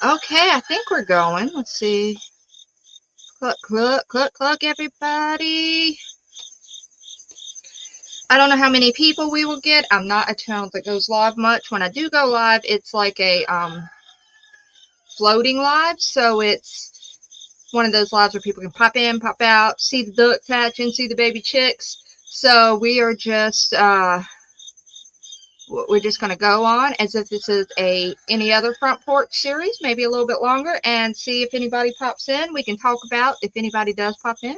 Okay, I think we're going. Let's see. Cluck, cluck, cluck, cluck, everybody. I don't know how many people we will get. I'm not a channel that goes live much. When I do go live, it's like a floating live, so it's one of those lives where people can pop in, pop out, see the ducks hatching, see the baby chicks. So we are just we're just going to go on as if this is any other front porch series, maybe a little bit longer, and see if anybody pops in. We can talk about, if anybody does pop in,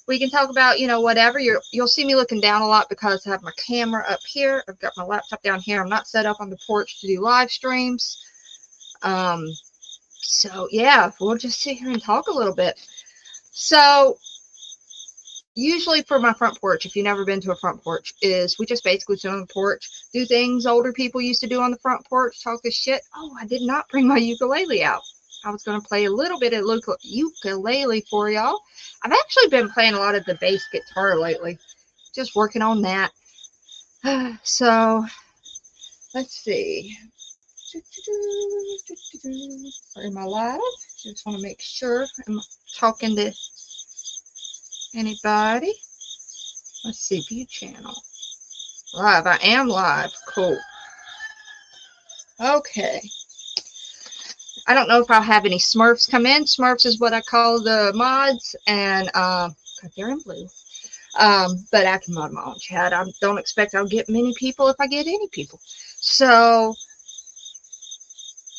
we can talk about, whatever. You'll see me looking down a lot because I have my camera up here. I've got my laptop down here. I'm not set up on the porch to do live streams. So yeah, we'll just sit here and talk a little bit. So usually for my front porch, if you've never been to a front porch, is we just basically sit on the porch, do things older people used to do on the front porch, talk this shit. Oh, I did not bring my ukulele out. I was going to play a little bit of ukulele for y'all. I've actually been playing a lot of the bass guitar lately, just working on that. So let's see. Am I live? Just want to make sure I'm talking to anybody. Let's see, view channel. Live. I am live. Cool. Okay. I don't know if I'll have any Smurfs come in. Smurfs is what I call the mods, and they're in blue. But I can mod my own chat. I don't expect I'll get many people if I get any people. So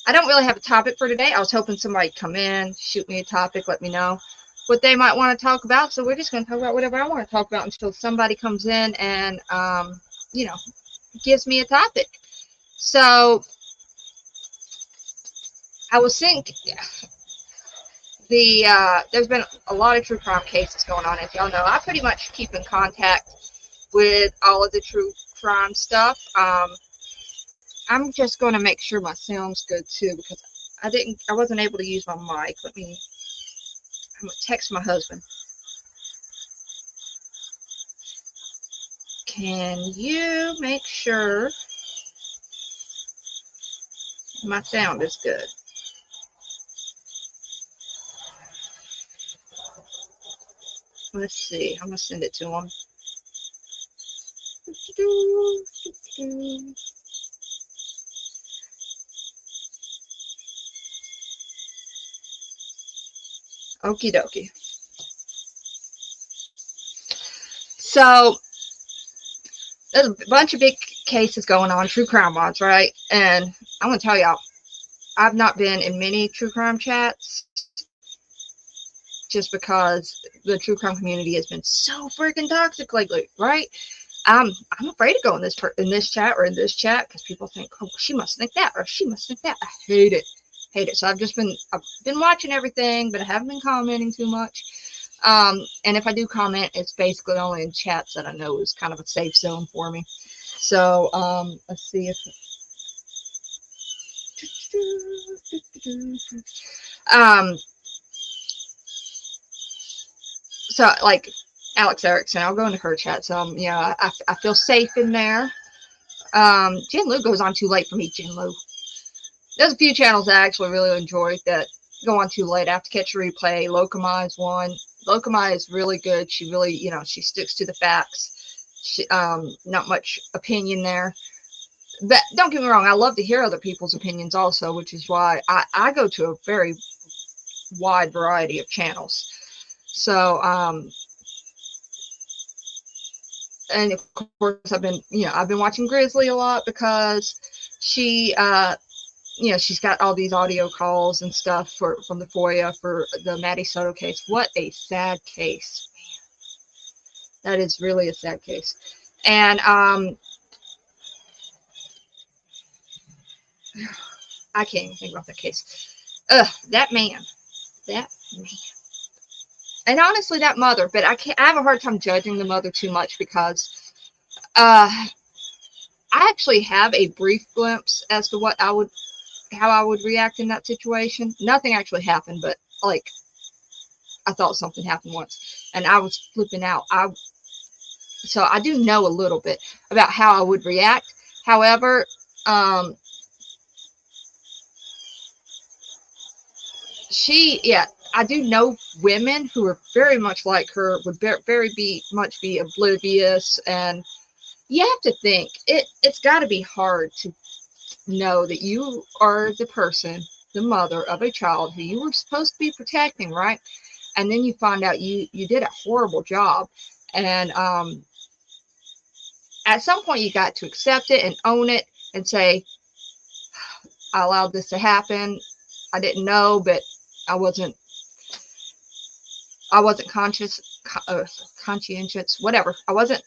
I don't really have a topic for today. I was hoping somebody'd come in, shoot me a topic, let me know what they might want to talk about. So we're just going to talk about whatever I want to talk about until somebody comes in and, gives me a topic. So I was thinking, there's been a lot of true crime cases going on. As y'all know, I pretty much keep in contact with all of the true crime stuff. I'm just going to make sure my sound's good too, because I wasn't able to use my mic. I'm going to text my husband. Can you make sure my sound is good? Let's see. I'm going to send it to him. Okie dokie. So there's a bunch of big cases going on, true crime mods, right? And I'm going to tell y'all, I've not been in many true crime chats just because the true crime community has been so freaking toxic lately, right? I'm afraid to go in this chat or in this chat because people think, oh, she must think that or she must think that. I hate it. So I've been watching everything, but I haven't been commenting too much. And if I do comment, it's basically only in chats that I know is kind of a safe zone for me. So let's see if so like Alex Erickson, I'll go into her chat. So I feel safe in there. Jin Lu goes on too late for me. Jin Lu. There's a few channels I actually really enjoy that go on too late. I have to catch a replay. Lokama is one. Lokama is really good. She really, she sticks to the facts. Not much opinion there. But don't get me wrong, I love to hear other people's opinions also, which is why I go to a very wide variety of channels. So, and of course I've been watching Grizzly a lot because she, she's got all these audio calls and stuff from the FOIA for the Maddie Soto case. What a sad case. Man. That is really a sad case. And I can't even think about that case. That man. And honestly, that mother, but I have a hard time judging the mother too much because I actually have a brief glimpse as to how I would react in that situation. Nothing actually happened, but like I thought something happened once and I was flipping out. So I do know a little bit about how I would react. However, Yeah, I do know women who are very much like her, would much be oblivious. And you have to think, it's got to be hard to know that you are the person, the mother of a child who you were supposed to be protecting, right? And then you find out you did a horrible job. And at some point you got to accept it and own it and say, I allowed this to happen. I didn't know, but I wasn't conscientious, whatever. I wasn't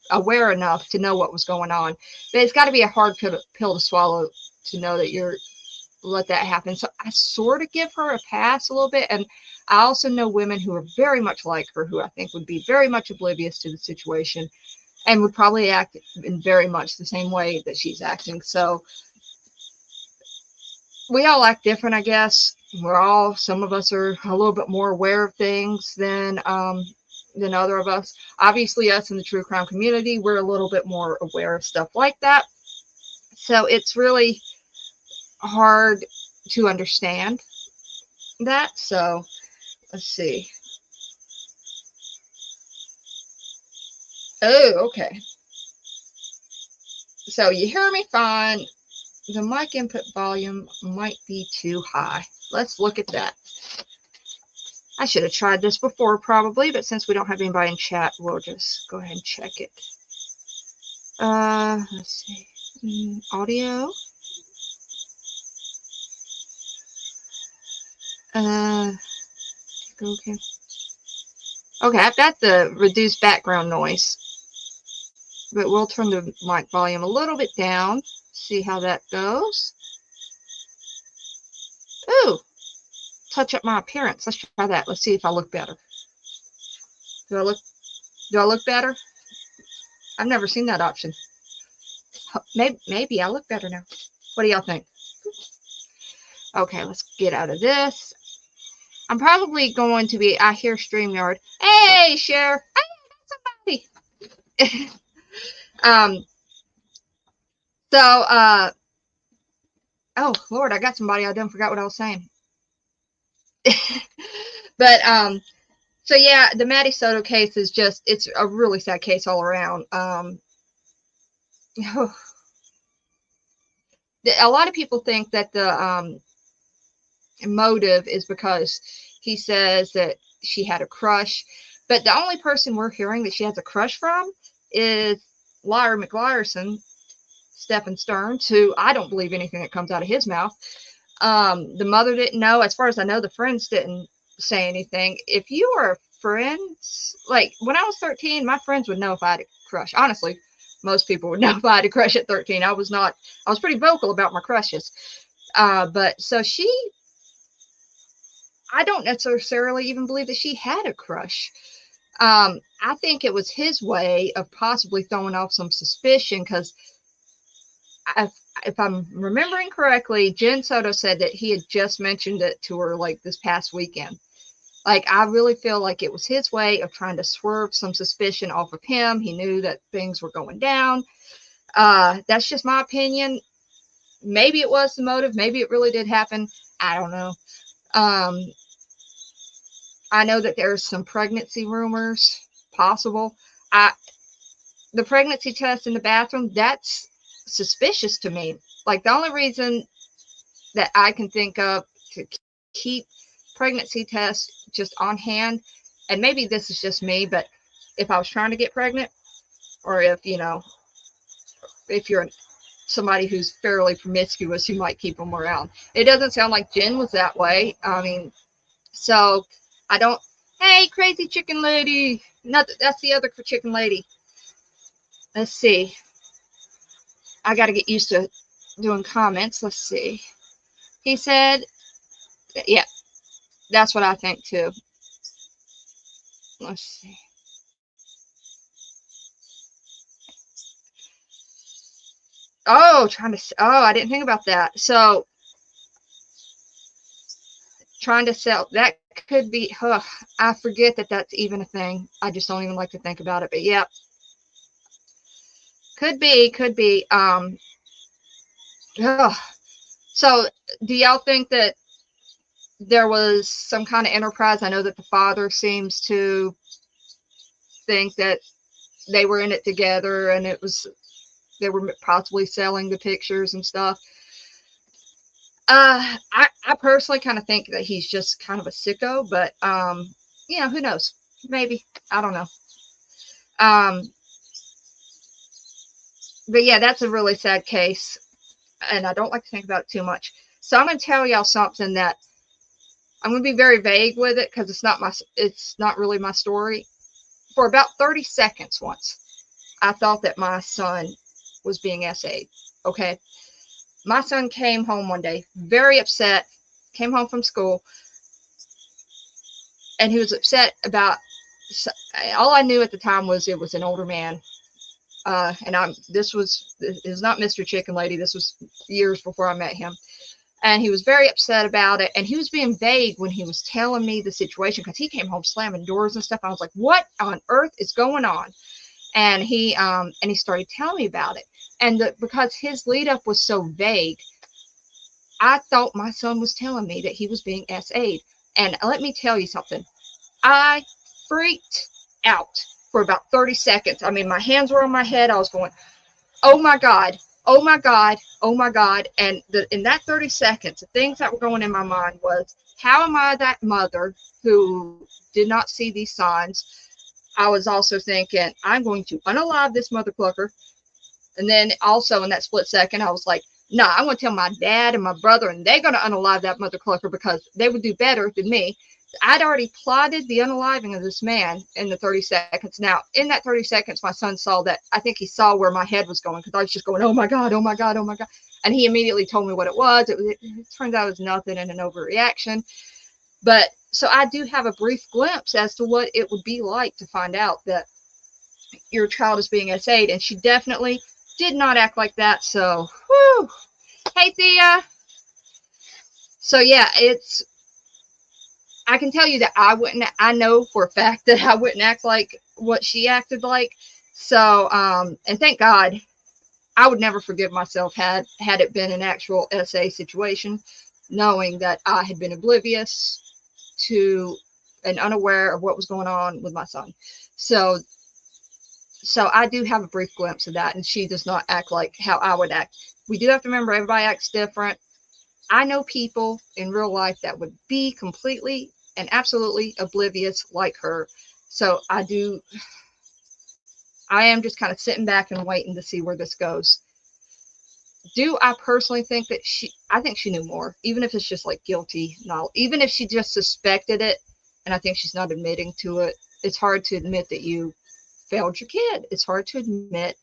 aware enough to know what was going on. But it's got to be a hard pill to swallow, to know that you're let that happen. So I sort of give her a pass a little bit. And I also know women who are very much like her, who I think would be very much oblivious to the situation and would probably act in very much the same way that she's acting. So we all act different, I guess. Some of us are a little bit more aware of things than other of us. Obviously, us in the true crime community, we're a little bit more aware of stuff like that. So it's really hard to understand that. So let's see. Oh, okay. So you hear me fine. The mic input volume might be too high. Let's look at that. I should have tried this before probably, but since we don't have anybody in chat, we'll just go ahead and check it. Let's see. Audio. Okay. Okay, I've got the reduced background noise, but we'll turn the mic volume a little bit down. See how that goes. Ooh, touch up my appearance. Let's try that. Let's see if I look better. Do I look better? I've never seen that option. Maybe I look better now. What do y'all think? Okay, let's get out of this. I'm probably going to be, I hear StreamYard. Hey, Cher. Hey, I got somebody. Oh, Lord, I got somebody. I done forgot what I was saying. But, so yeah, the Maddie Soto case is just, it's a really sad case all around. A lot of people think that the motive is because he says that she had a crush, but the only person we're hearing that she has a crush from is Liar McLiarson, Stephen Stearns, who I don't believe anything that comes out of his mouth. The mother didn't know. As far as I know, the friends didn't say anything. If you were friends, like when I was 13, my friends would know if I had a crush. Honestly, most people would know if I had a crush at 13. I was pretty vocal about my crushes. But so I don't necessarily even believe that she had a crush. I think it was his way of possibly throwing off some suspicion, because if I'm remembering correctly, Jen Soto said that he had just mentioned it to her like this past weekend. Like, I really feel like it was his way of trying to swerve some suspicion off of him. He knew that things were going down. That's just my opinion. Maybe it was the motive. Maybe it really did happen. I don't know. I know that there's some pregnancy rumors possible. The pregnancy test in the bathroom, that's suspicious to me. Like, the only reason that I can think of to keep pregnancy tests just on hand, and maybe this is just me, but if I was trying to get pregnant, or if you're somebody who's fairly promiscuous, you might keep them around. It doesn't sound like Jen was that way. I mean, so I don't. Hey, crazy chicken lady. No, that's the other chicken lady. Let's see. I got to get used to doing comments. Let's see. He said, yeah, that's what I think too. Let's see. Oh, I didn't think about that. So, trying to sell, that could be, I forget that that's even a thing. I just don't even like to think about it. But yeah, could be. So, do y'all think that there was some kind of enterprise. I know that the father seems to think that they were in it together, and they were possibly selling the pictures and stuff. I personally kind of think that he's just kind of a sicko, but who knows? Maybe, I don't know. Um, but yeah, that's a really sad case, and I don't like to think about it too much. So I'm going to tell y'all something that I'm going to be very vague with it because it's not really my story. For about 30 seconds once, I thought that my son was being SA'd. Okay. My son came home one day, very upset, came home from school, and he was upset about, all I knew at the time was it was an older man. This is not Mr. Chicken Lady. This was years before I met him. And he was very upset about it. And he was being vague when he was telling me the situation, because he came home slamming doors and stuff. I was like, what on earth is going on? And he started telling me about it. And because his lead up was so vague, I thought my son was telling me that he was being SA'd. And let me tell you something. I freaked out for about 30 seconds. I mean, my hands were on my head. I was going, oh my God, oh my God, oh my God. And in that 30 seconds, the things that were going in my mind was, how am I that mother who did not see these signs? I was also thinking, I'm going to unalive this mother clucker. And then also in that split second, I was like, nah, I'm going to tell my dad and my brother, and they're going to unalive that mother clucker because they would do better than me. I'd already plotted the unaliving of this man in the 30 seconds. Now, in that 30 seconds, my son saw that. I think he saw where my head was going, because I was just going, oh my God, oh my God, oh my God. And he immediately told me what it was. It turns out it was nothing and an overreaction. But so I do have a brief glimpse as to what it would be like to find out that your child is being SA'd. And she definitely did not act like that. So, whew. Hey, Thea. So, yeah, I can tell you that I know for a fact that I wouldn't act like what she acted like. So, and thank God, I would never forgive myself had it been an actual SA situation, knowing that I had been oblivious to and unaware of what was going on with my son. So I do have a brief glimpse of that, and she does not act like how I would act. We do have to remember everybody acts different. I know people in real life that would be completely and absolutely oblivious like her. So I am just kind of sitting back and waiting to see where this goes. Do I personally think that I think she knew more, even if it's just like guilty knowledge, even if she just suspected it, and I think she's not admitting to it. It's hard to admit that you failed your kid. It's hard to admit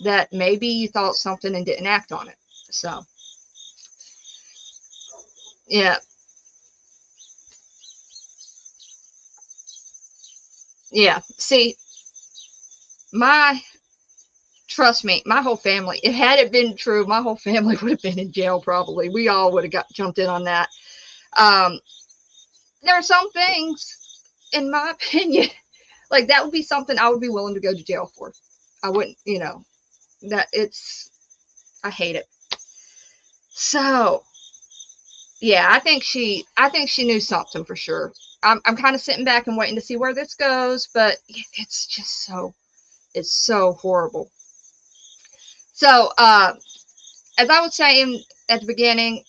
that maybe you thought something and didn't act on it. So, yeah. Yeah. See, trust me, my whole family, it had it been true, my whole family would have been in jail probably. We all would have jumped in on that. There are some things, in my opinion, like that would be something I would be willing to go to jail for. I wouldn't, I hate it. So, yeah, I think she knew something for sure. I'm kind of sitting back and waiting to see where this goes, but it's just it's so horrible. So, as I was saying at the beginning,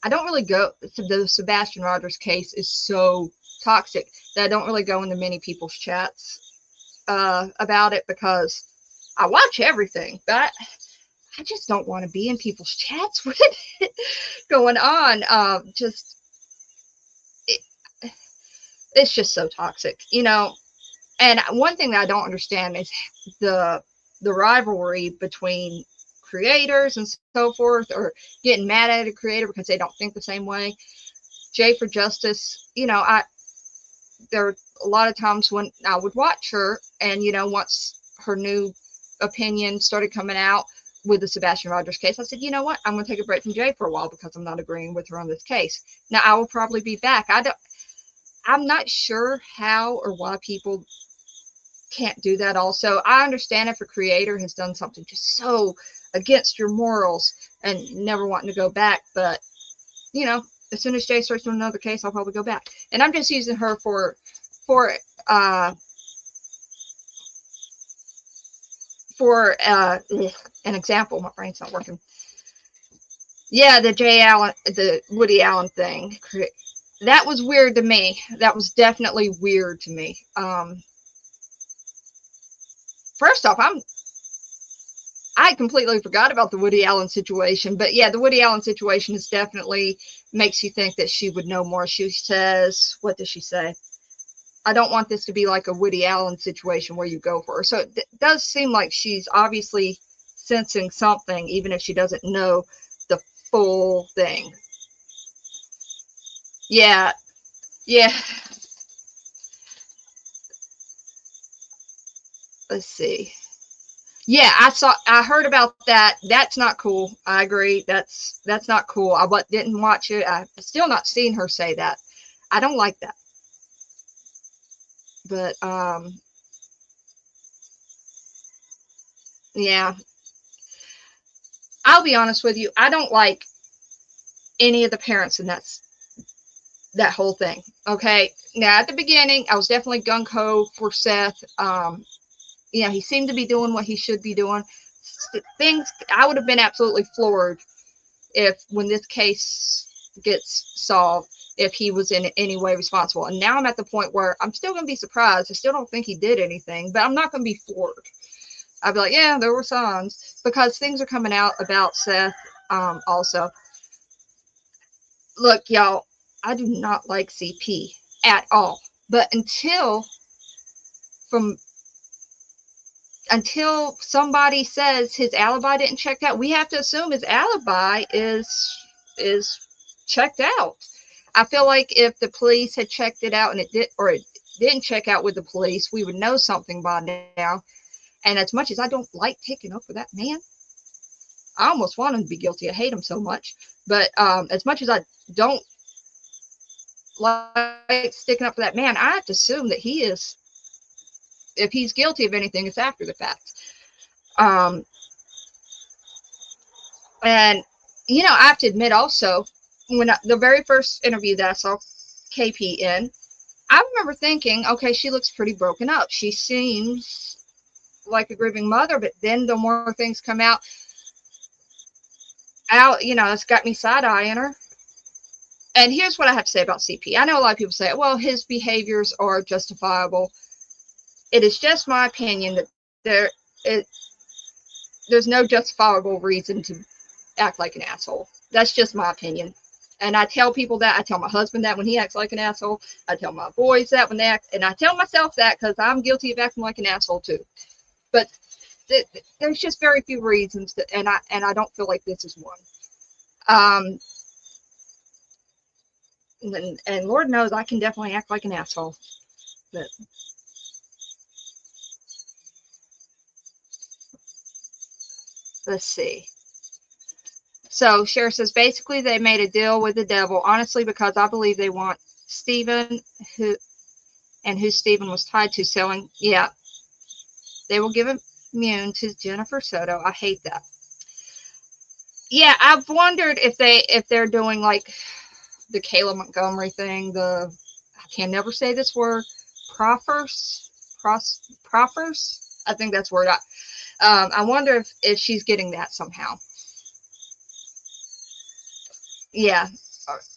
I don't really go to the Sebastian Rogers case is so toxic that I don't really go into many people's chats about it, because I watch everything, but I just don't want to be in people's chats with it going on. It's just so toxic, And one thing that I don't understand is the rivalry between creators and so forth, or getting mad at a creator because they don't think the same way. Jay for Justice, there are a lot of times when I would watch her, and once her new opinion started coming out with the Sebastian Rogers case, I said, you know what, I'm going to take a break from Jay for a while because I'm not agreeing with her on this case. Now I will probably be back. I'm not sure how or why people can't do that. Also, I understand if a creator has done something just so against your morals and never wanting to go back, but as soon as Jay starts doing another case, I'll probably go back. And I'm just using her for uh an example. My brain's not working. Yeah, the Woody Allen thing. That was weird to me. That was definitely weird to me. First off, I completely forgot about the Woody Allen situation, but yeah, the Woody Allen situation is definitely makes you think that she would know more. She says, what does she say? I don't want this to be like a Woody Allen situation where you go for her. So it does seem like she's obviously sensing something, even if she doesn't know the full thing. Yeah, yeah. Let's see. Yeah, I heard about that. That's not cool. I agree. That's not cool. I didn't watch it. I've still not seen her say that. I don't like that. But yeah, I'll be honest with you. I don't like any of the parents in that whole thing. Okay. Now at the beginning, I was definitely gung ho for Seth. You know, he seemed to be doing what he should be doing. Things I would have been absolutely floored if when this case gets solved, if he was in any way responsible. And now I'm at the point where I'm still going to be surprised. I still don't think he did anything, but I'm not going to be floored. I'd be like, yeah, there were signs, because things are coming out about Seth. Also, look, y'all, I do not like CP at all. But from until somebody says his alibi didn't check out, we have to assume his alibi is checked out. I feel like if the police had checked it out and it didn't check out with the police, we would know something by now. And as much as I don't like taking up for that man, I almost want him to be guilty. I hate him so much. But as much as I don't like sticking up for that man, I have to assume that he is, if he's guilty of anything, it's after the fact. And, you know, I have to admit also, the very first interview that I saw KP in, I remember thinking, okay, she looks pretty broken up. She seems like a grieving mother, but then the more things come out, you know, it's got me side-eyeing her. And here's what I have to say about CP. I know a lot of people say, well, his behaviors are justifiable. It is just my opinion that there's no justifiable reason to act like an asshole. That's just my opinion. And I tell people that. I tell my husband that when he acts like an asshole. I tell my boys that when they act, and I tell myself that because I'm guilty of acting like an asshole too. But there's just very few reasons and I don't feel like this is one. And Lord knows I can definitely act like an asshole. But let's see. So Sheriff says basically they made a deal with the devil, honestly, because I believe they want Stephen, who Stephen was tied to selling. Yeah, they will give immune to Jennifer Soto. I hate that. Yeah, I've wondered if they're doing like the Kayla Montgomery thing. I can never say this word. Proffers. I think that's the word. I wonder if she's getting that somehow. Yeah.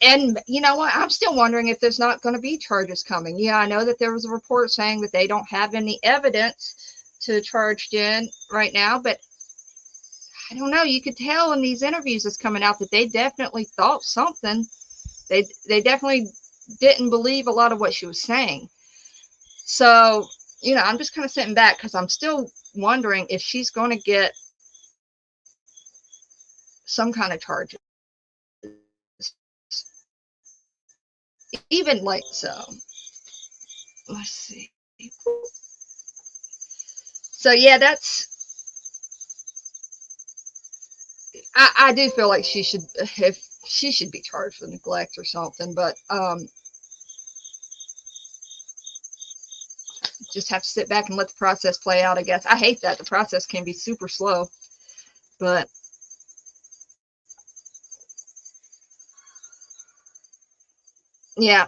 And you know what? I'm still wondering if there's not going to be charges coming. Yeah, I know that there was a report saying that they don't have any evidence to charge Jen right now, but I don't know. You could tell in these interviews that's coming out that they definitely thought something. They definitely didn't believe a lot of what she was saying. So, you know, I'm just kind of sitting back because I'm still wondering if she's going to get some kind of charges. Even like so. Let's see. So yeah, I do feel like she should be charged with neglect or something, but just have to sit back and let the process play out, I guess. I hate that the process can be super slow, but Yeah.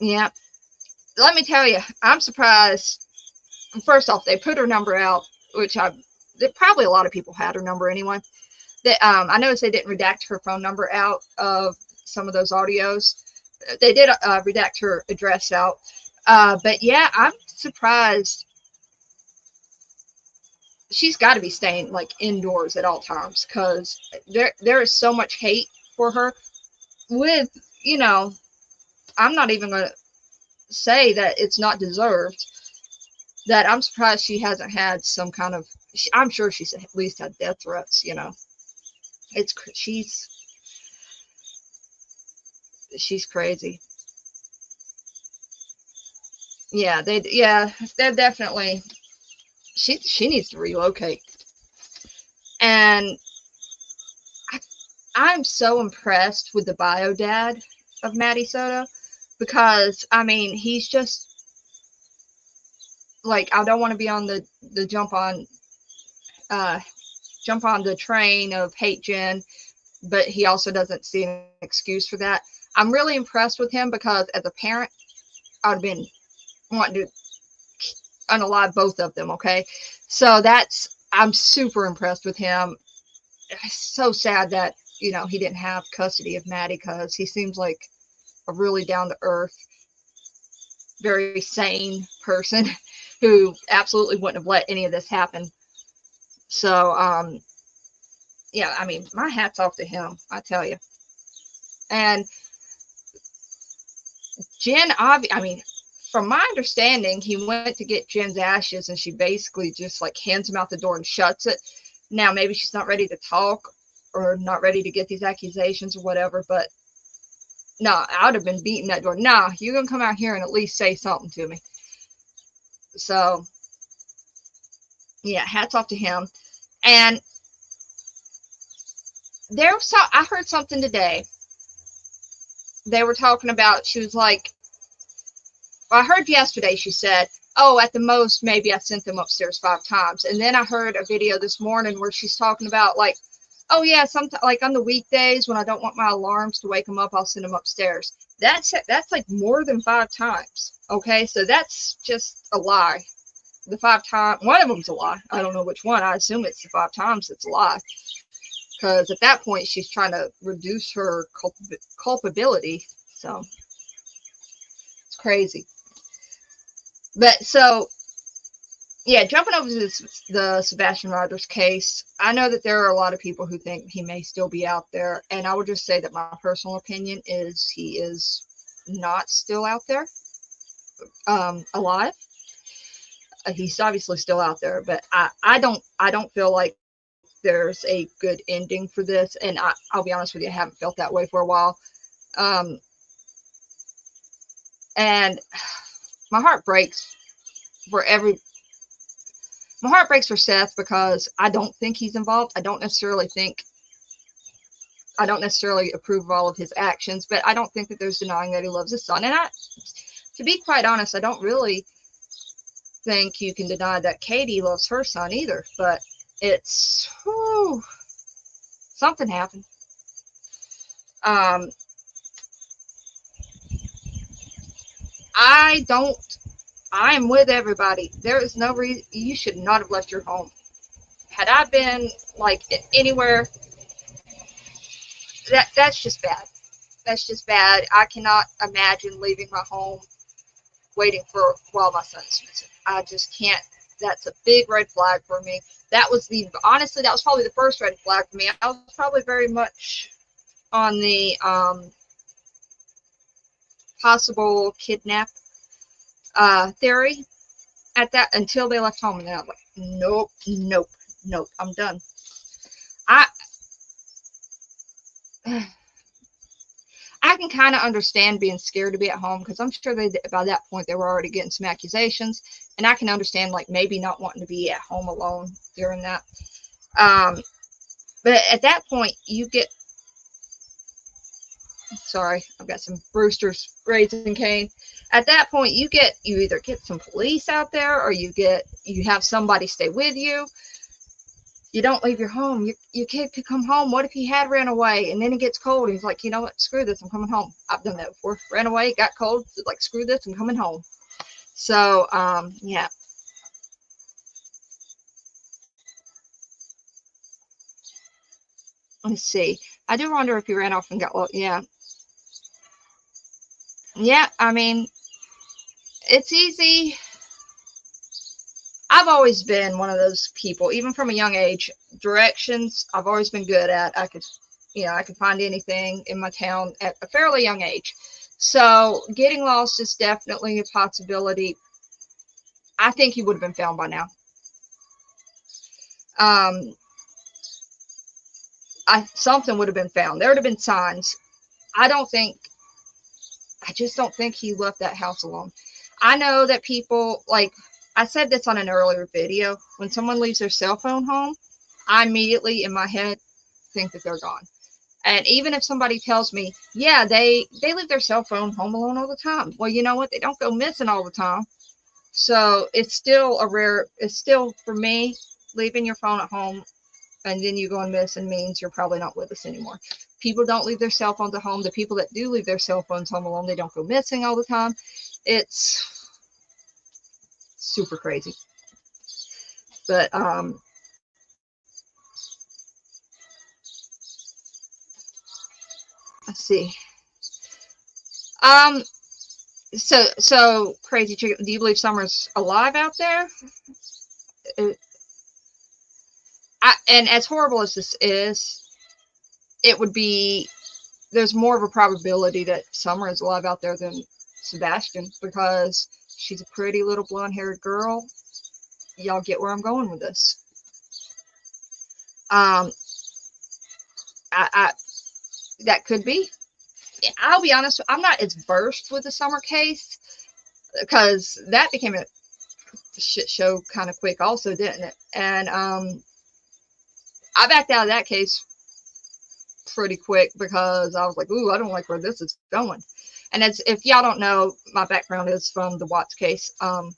Yeah. Let me tell you, I'm surprised. First off, they put her number out, which probably a lot of people had her number anyway. I noticed they didn't redact her phone number out of some of those audios. They did redact her address out. But yeah, I'm surprised. She's got to be staying like indoors at all times because there is so much hate for her. With, you know, I'm not even going to say that it's not deserved. That I'm surprised she hasn't had some kind of. I'm sure she's at least had death threats. You know, it's she's crazy. Yeah, they're definitely. She needs to relocate. And I'm so impressed with the bio dad of Maddie Soto because I mean he's just like, I don't want to be on the jump on the train of hate Jen, but he also doesn't see an excuse for that. I'm really impressed with him because as a parent, I'd have been wanting to unalive both of them. Okay, so I'm super impressed with him. It's so sad that he didn't have custody of Maddie because he seems like a really down to earth, very sane person who absolutely wouldn't have let any of this happen. So, yeah, I mean, my hat's off to him, I tell you. And Jen, I mean, from my understanding, he went to get Jen's ashes and she basically just like hands him out the door and shuts it. Now, maybe she's not ready to talk or not ready to get these accusations or whatever, but no, I would have been beating that door. Nah, you're going to come out here and at least say something to me. So, yeah, hats off to him. And I heard something today. They were talking about, she was like, well, I heard yesterday she said, oh, at the most, maybe I sent them upstairs 5 times. And then I heard a video this morning where she's talking about like, oh yeah, sometimes like on the weekdays when I don't want my alarms to wake them up, I'll send them upstairs. That's like more than 5 times. Okay, so that's just a lie. The 5 times, one of them's a lie. I don't know which one. I assume it's the 5 times it's a lie. Because at that point, she's trying to reduce her culpability. So it's crazy. But so, yeah, jumping over to the Sebastian Rogers case, I know that there are a lot of people who think he may still be out there. And I would just say that my personal opinion is he is not still out there, alive. He's obviously still out there, but I don't feel like there's a good ending for this. And I'll be honest with you, I haven't felt that way for a while. And my heart breaks for Seth because I don't think he's involved. I don't necessarily approve of all of his actions, but I don't think that there's denying that he loves his son. And to be quite honest, I don't really think you can deny that Katie loves her son either, but something happened. I'm with everybody. There is no reason you should not have left your home. Had I been like anywhere, that's just bad. That's just bad. I cannot imagine leaving my home waiting for while my son's missing. I just can't. That's a big red flag for me. Honestly, that was probably the first red flag for me. I was probably very much on the possible kidnap theory at that until they left home, and then I was like, nope, I'm done. I can kind of understand being scared to be at home because I'm sure by that point they were already getting some accusations, and I can understand like maybe not wanting to be at home alone during that. But at that point sorry, I've got some roosters raising Cain. At that point, you either get some police out there or you have somebody stay with you. You don't leave your home. Your kid could come home. What if he had ran away and then it gets cold? He's like, you know what? Screw this. I'm coming home. I've done that before. Ran away, got cold. Like, screw this. I'm coming home. So, yeah. Let's see. I do wonder if he ran off and got, well, yeah. Yeah, I mean, it's easy. I've always been one of those people, even from a young age. Directions, I've always been good at. I could find anything in my town at a fairly young age. So getting lost is definitely a possibility. I think he would have been found by now. Um, something would have been found. There would have been signs. I don't think, I just don't think he left that house alone. I know that people, like, I said this on an earlier video, when someone leaves their cell phone home, I immediately in my head think that they're gone. And even if somebody tells me, yeah, they leave their cell phone home alone all the time. Well, you know what? They don't go missing all the time. So it's still for me, leaving your phone at home and then you going missing means you're probably not with us anymore. People don't leave their cell phones at home. The people that do leave their cell phones home alone, they don't go missing all the time. It's super crazy. But let's see. Um, so crazy chicken. Do you believe Summer's alive out there? And as horrible as this is, it would be, there's more of a probability that Summer is alive out there than Sebastian, because she's a pretty little blonde-haired girl. Y'all get where I'm going with this. I that could be. I'll be honest, I'm not as versed with the Summer case, because that became a shit show kind of quick also, didn't it? And I backed out of that case pretty quick because I was like, ooh, I don't like where this is going. And as if y'all don't know, my background is from the Watts case. I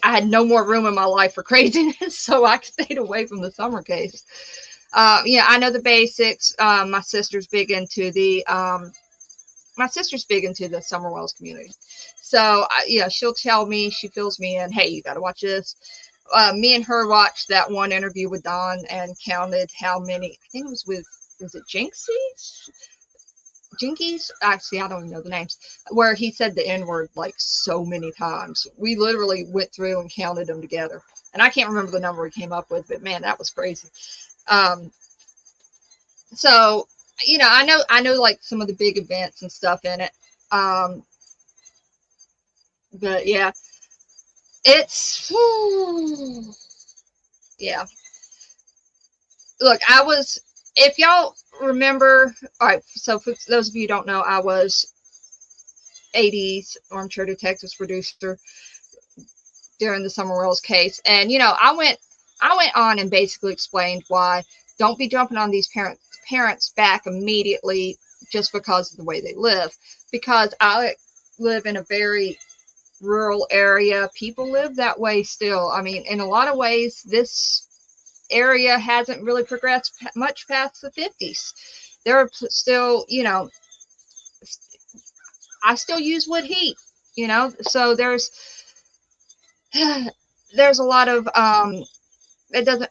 had no more room in my life for craziness, so I stayed away from the Summer case. Yeah, I know the basics. My sister's big into the Summer Wells community. So yeah, she'll tell me, she fills me in, hey, you got to watch this. Me and her watched that one interview with Don and counted how many, I think it was with, was it Jinkies? Actually, I don't even know the names, where he said the N-word like so many times. We literally went through and counted them together. And I can't remember the number we came up with, but man, that was crazy. So, you know, I know like some of the big events and stuff in it. But yeah, it's, yeah. Look, if y'all remember, all right, so for those of you who don't know, I was 80s armchair detectives producer during the Summer Wells case. And, you know, I went on and basically explained why don't be jumping on these parents back immediately just because of the way they live. Because I live in a very rural area. People live that way still. I mean, in a lot of ways, this area hasn't really progressed much past the 50s. There are still, you know, I still use wood heat, you know, so there's a lot of, it doesn't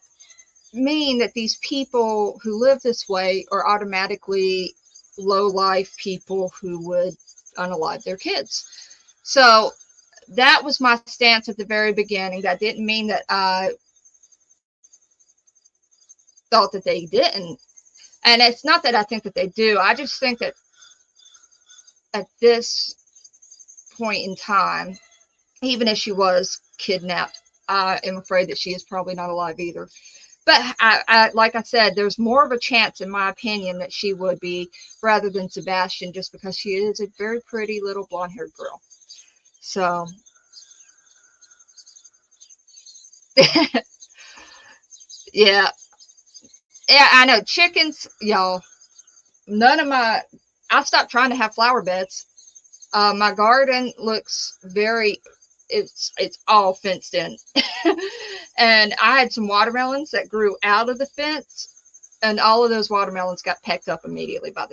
mean that these people who live this way are automatically low life people who would unalive their kids. So that was my stance at the very beginning. That didn't mean that I thought that they didn't. And it's not that I think that they do. I just think that at this point in time, even if she was kidnapped, I am afraid that she is probably not alive either. But I like I said, there's more of a chance, in my opinion, that she would be rather than Sebastian, just because she is a very pretty little blonde-haired girl. So, yeah. Yeah, I know. Chickens, y'all, I stopped trying to have flower beds. My garden looks very, it's all fenced in. And I had some watermelons that grew out of the fence, and all of those watermelons got pecked up immediately by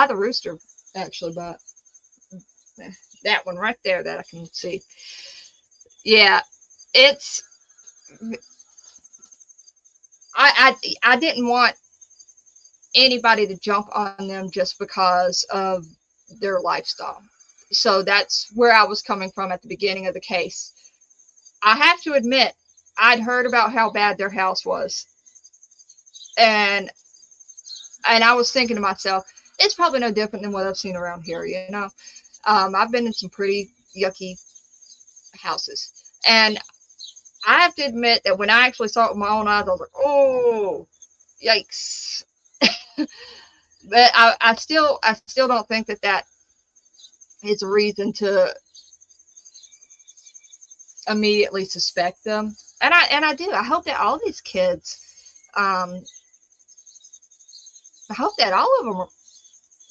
the rooster, actually, by that one right there that I can see. Yeah, it's I didn't want anybody to jump on them just because of their lifestyle. So that's where I was coming from at the beginning of the case. I have to admit, I'd heard about how bad their house was, and I was thinking to myself, it's probably no different than what I've seen around here. I've been in some pretty yucky houses, and I have to admit that when I actually saw it with my own eyes, I was like, oh, yikes. But I still don't think that is a reason to immediately suspect them. And I do. I hope that all these kids, I hope that all of them,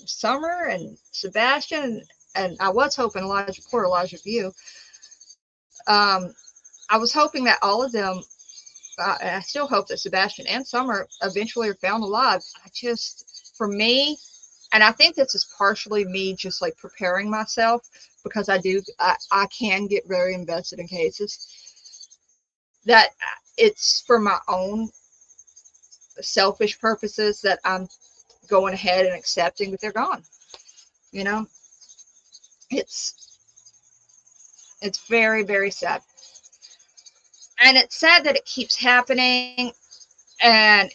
Summer and Sebastian, and I was hoping Elijah View. I was hoping that all of them, and I still hope that Sebastian and Summer eventually are found alive. For me, and I think this is partially me just like preparing myself, because I can get very invested in cases, that it's for my own selfish purposes that I'm going ahead and accepting that they're gone. You know, it's very, very sad. And it's sad that it keeps happening. And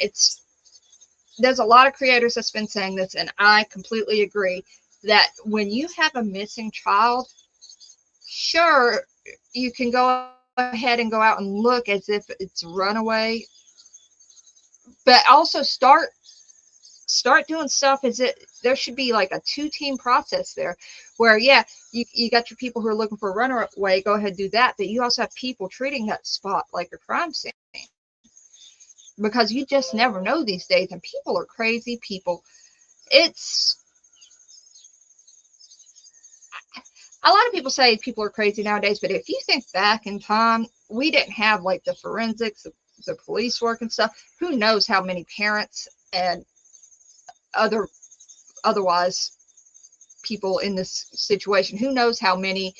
there's a lot of creators that's been saying this, and I completely agree, that when you have a missing child, sure, you can go ahead and go out and look as if it's a runaway, but also start doing stuff as it there should be like a 2-team process there, where you got your people who are looking for a runaway, go ahead and do that, but you also have people treating that spot like a crime scene, because you just never know these days, and people are crazy people. It's a lot of people say people are crazy nowadays, but if you think back in time, we didn't have like the forensics, the police work and stuff. Who knows how many parents and otherwise people in this situation, who knows how many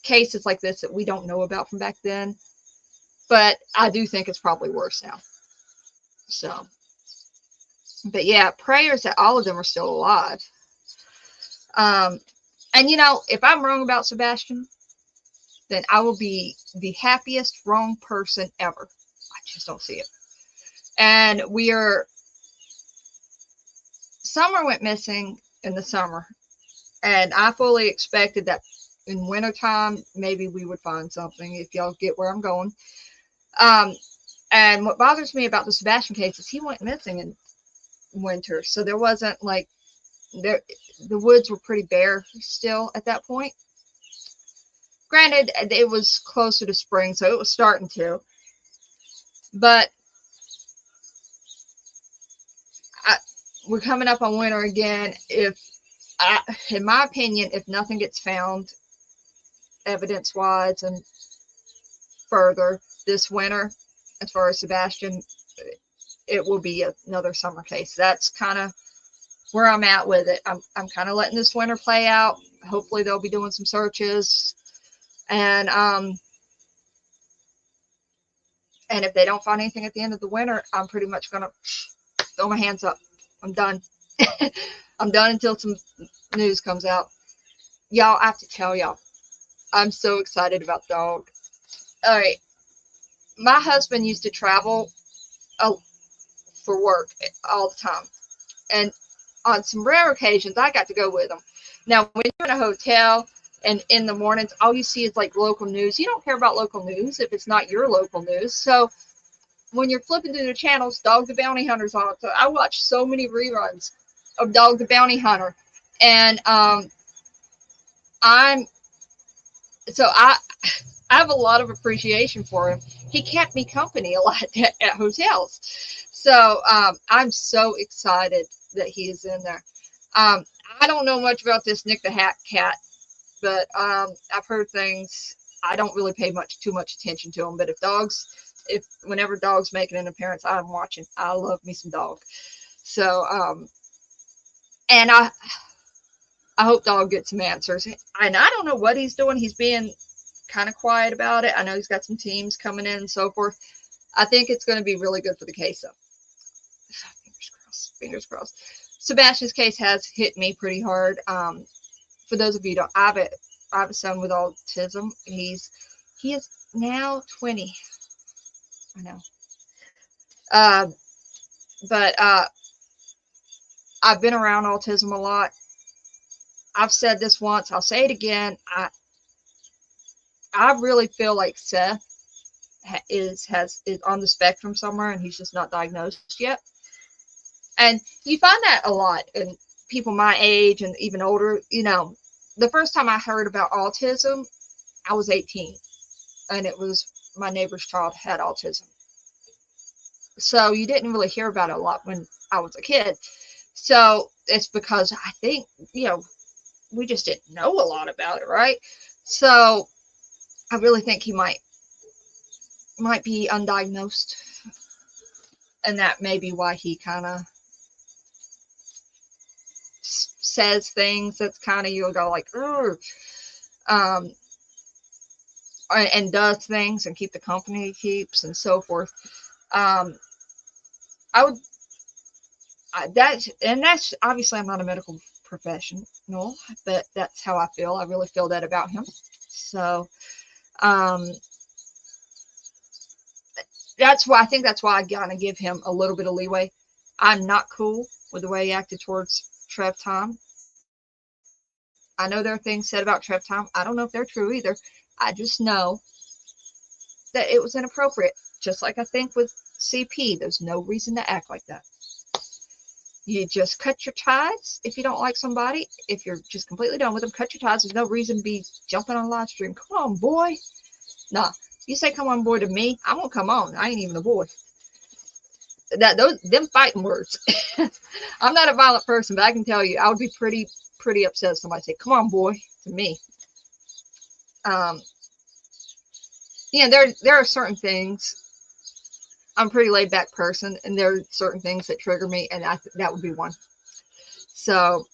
cases like this that we don't know about from back then. But I do think it's probably worse now. So, but yeah, prayers that all of them are still alive. And if I'm wrong about Sebastian, then I will be the happiest wrong person ever. I just don't see it. And Summer went missing in the summer, and I fully expected that in wintertime maybe we would find something, if y'all get where I'm going. And what bothers me about the Sebastian case is he went missing in winter, so there wasn't like the woods were pretty bare still at that point. Granted, it was closer to spring, so it was starting to, but we're coming up on winter again. In my opinion, if nothing gets found evidence-wise and further this winter, as far as Sebastian, it will be another summer case. That's kind of where I'm at with it. I'm kind of letting this winter play out. Hopefully they'll be doing some searches, and if they don't find anything at the end of the winter, I'm pretty much gonna throw my hands up. I'm done. I'm done until some news comes out. Y'all, I have to tell y'all, I'm so excited about the dog. All right, my husband used to travel for work all the time, and on some rare occasions, I got to go with him. Now, when you're in a hotel and in the mornings, all you see is like local news. You don't care about local news if it's not your local news. So when you're flipping through the channels, Dog the Bounty Hunter's on it. So I watch so many reruns of Dog the Bounty Hunter, and I have a lot of appreciation for him. He kept me company a lot at hotels. So I'm so excited that he is in there. I don't know much about this Nick the Hat cat, but I've heard things I don't really pay too much attention to them. But if whenever dogs make an appearance, I'm watching. I love me some dog. So and I hope dog gets some answers. And I don't know what he's doing. He's being kind of quiet about it. I know he's got some teams coming in and so forth. I think it's going to be really good for the case, though. Fingers crossed. Fingers crossed. Sebastian's case has hit me pretty hard. For those of you who don't, I have a son with autism. He is now 20. I know. But I've been around autism a lot. I've said this once. I'll say it again. I really feel like Seth is on the spectrum somewhere, and he's just not diagnosed yet. And you find that a lot in people my age and even older. You know, the first time I heard about autism, I was 18, and it was my neighbor's child had autism. So you didn't really hear about it a lot when I was a kid. So it's because I think, we just didn't know a lot about it, right? So I really think he might be undiagnosed, and that may be why he kind of says things that's kind of, you'll go like, and does things and keep the company he keeps and so forth. That's obviously, I'm not a medical professional, but that's how I feel. I really feel that about him. So that's why I gotta give him a little bit of leeway. I'm not cool with the way he acted towards Trev Tom. I know there are things said about Trev Tom. I don't know if they're true either. I just know that it was inappropriate. Just like I think with CP, there's no reason to act like that. You just cut your ties if you don't like somebody. If you're just completely done with them, cut your ties. There's no reason to be jumping on live stream. Come on, boy. Nah, you say come on, boy, to me, I won't come on. I ain't even a boy. Them fighting words. I'm not a violent person, but I can tell you, I would be pretty upset if somebody said, come on, boy, to me. There are certain things. I'm a pretty laid back person, and there are certain things that trigger me, and that would be one. So,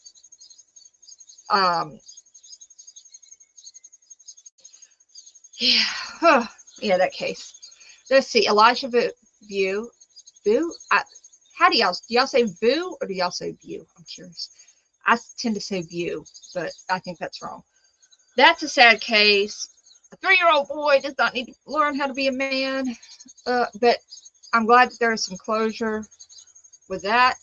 yeah, that case. Let's see, Elijah View. How do y'all say View or do y'all say View? I'm curious. I tend to say View, but I think that's wrong. That's a sad case. A 3-year-old boy does not need to learn how to be a man, but I'm glad that there's some closure with that.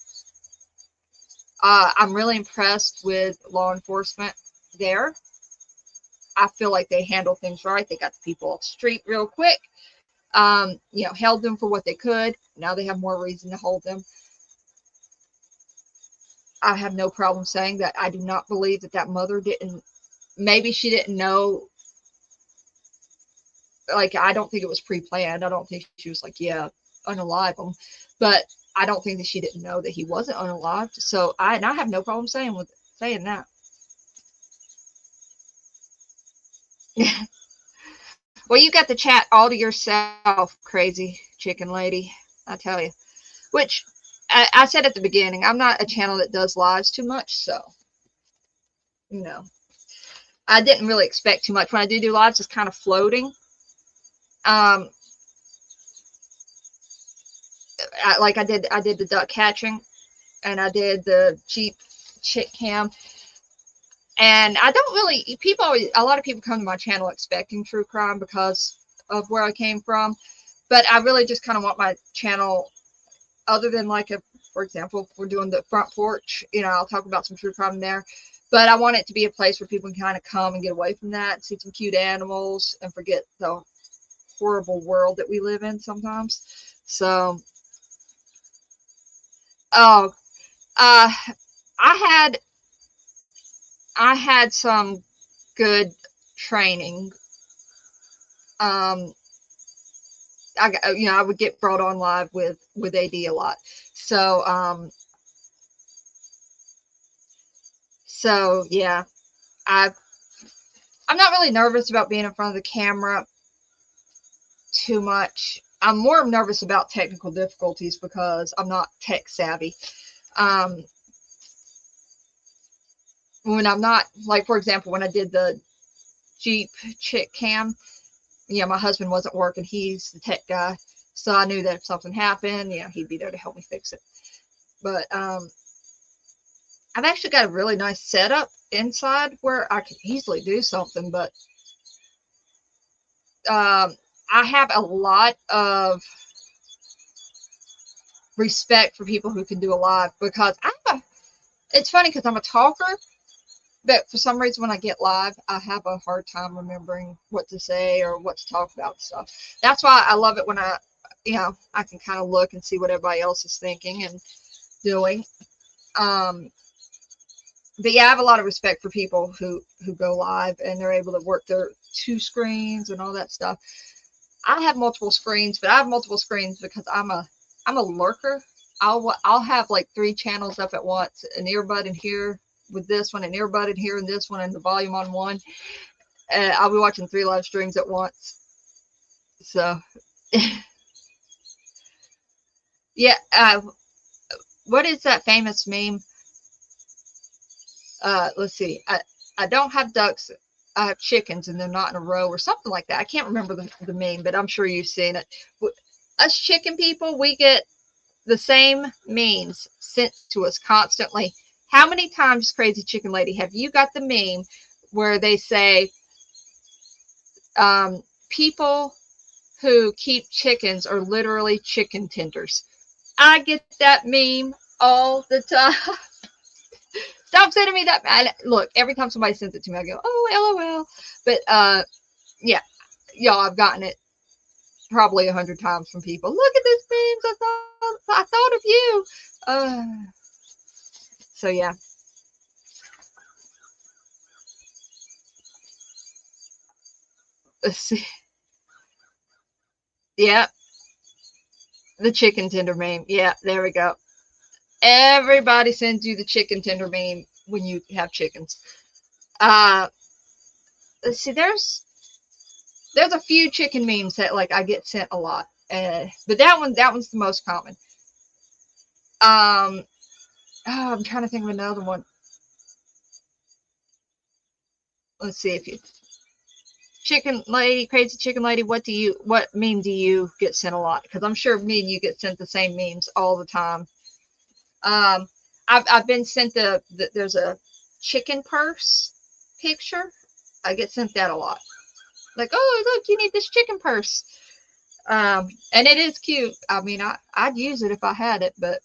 I'm really impressed with law enforcement there. I feel like they handle things right. They got the people off the street real quick. Held them for what they could. Now they have more reason to hold them. I have no problem saying that I do not believe that mother didn't. Maybe she didn't know. Like, I don't think it was pre-planned. I don't think she was like, yeah, unalive him. But I don't think that she didn't know that he wasn't unalived. So I have no problem saying that. Well, you got the chat all to yourself, crazy chicken lady. I tell you. Which I said at the beginning, I'm not a channel that does lives too much. So, I didn't really expect too much. When I do lives, it's kind of floating. Like I did the duck hatching, and I did the Jeep chick cam. And I don't really, a lot of people come to my channel expecting true crime because of where I came from. But I really just kind of want my channel, other than for example, if we're doing the front porch, I'll talk about some true crime there. But I want it to be a place where people can kind of come and get away from that, see some cute animals, and forget the horrible world that we live in sometimes. So, I had some good training. I would get brought on live with AD a lot. So yeah, I I'm not really nervous about being in front of the camera too much. I'm more nervous about technical difficulties because I'm not tech savvy. Um, when I'm not, like, for example, when I did the Jeep chick cam, my husband wasn't working. He's the tech guy. So I knew that if something happened, he'd be there to help me fix it. But I've actually got a really nice setup inside where I could easily do something, but I have a lot of respect for people who can do a live, because it's funny because I'm a talker, but for some reason when I get live, I have a hard time remembering what to say or what to talk about and stuff. That's why I love it when I can kind of look and see what everybody else is thinking and doing. But yeah, I have a lot of respect for people who go live and they're able to work their 2 screens and all that stuff. I have multiple screens, but I have multiple screens because I'm a lurker. I'll have like 3 channels up at once, an earbud in here with this one, an earbud in here and this one, and the volume on one. I'll be watching 3 live streams at once. So yeah, what is that famous meme? Let's see. I don't have ducks. I have chickens and they're not in a row or something like that. I can't remember the meme, but I'm sure you've seen it. Us chicken people, we get the same memes sent to us constantly. How many times, Crazy Chicken Lady, have you got the meme where they say people who keep chickens are literally chicken tenders? I get that meme all the time. Stop sending me that. Look, every time somebody sends it to me, I go, oh, LOL. But yeah, y'all, I've gotten it probably 100 times from people. Look at this memes. I thought of you. So yeah. Let's see. Yeah, the chicken tender meme. Yeah, there we go. Everybody sends you the chicken tender meme when you have chickens. Let's see. There's a few chicken memes that like I get sent a lot, but that one's the most common. I'm trying to think of another one. Let's see if you chicken lady, crazy chicken lady. What meme do you get sent a lot? Because I'm sure me and you get sent the same memes all the time. I've been sent there's a chicken purse picture. I get sent that a lot. Like, oh look, you need this chicken purse. And it is cute. I mean, I'd use it if I had it, but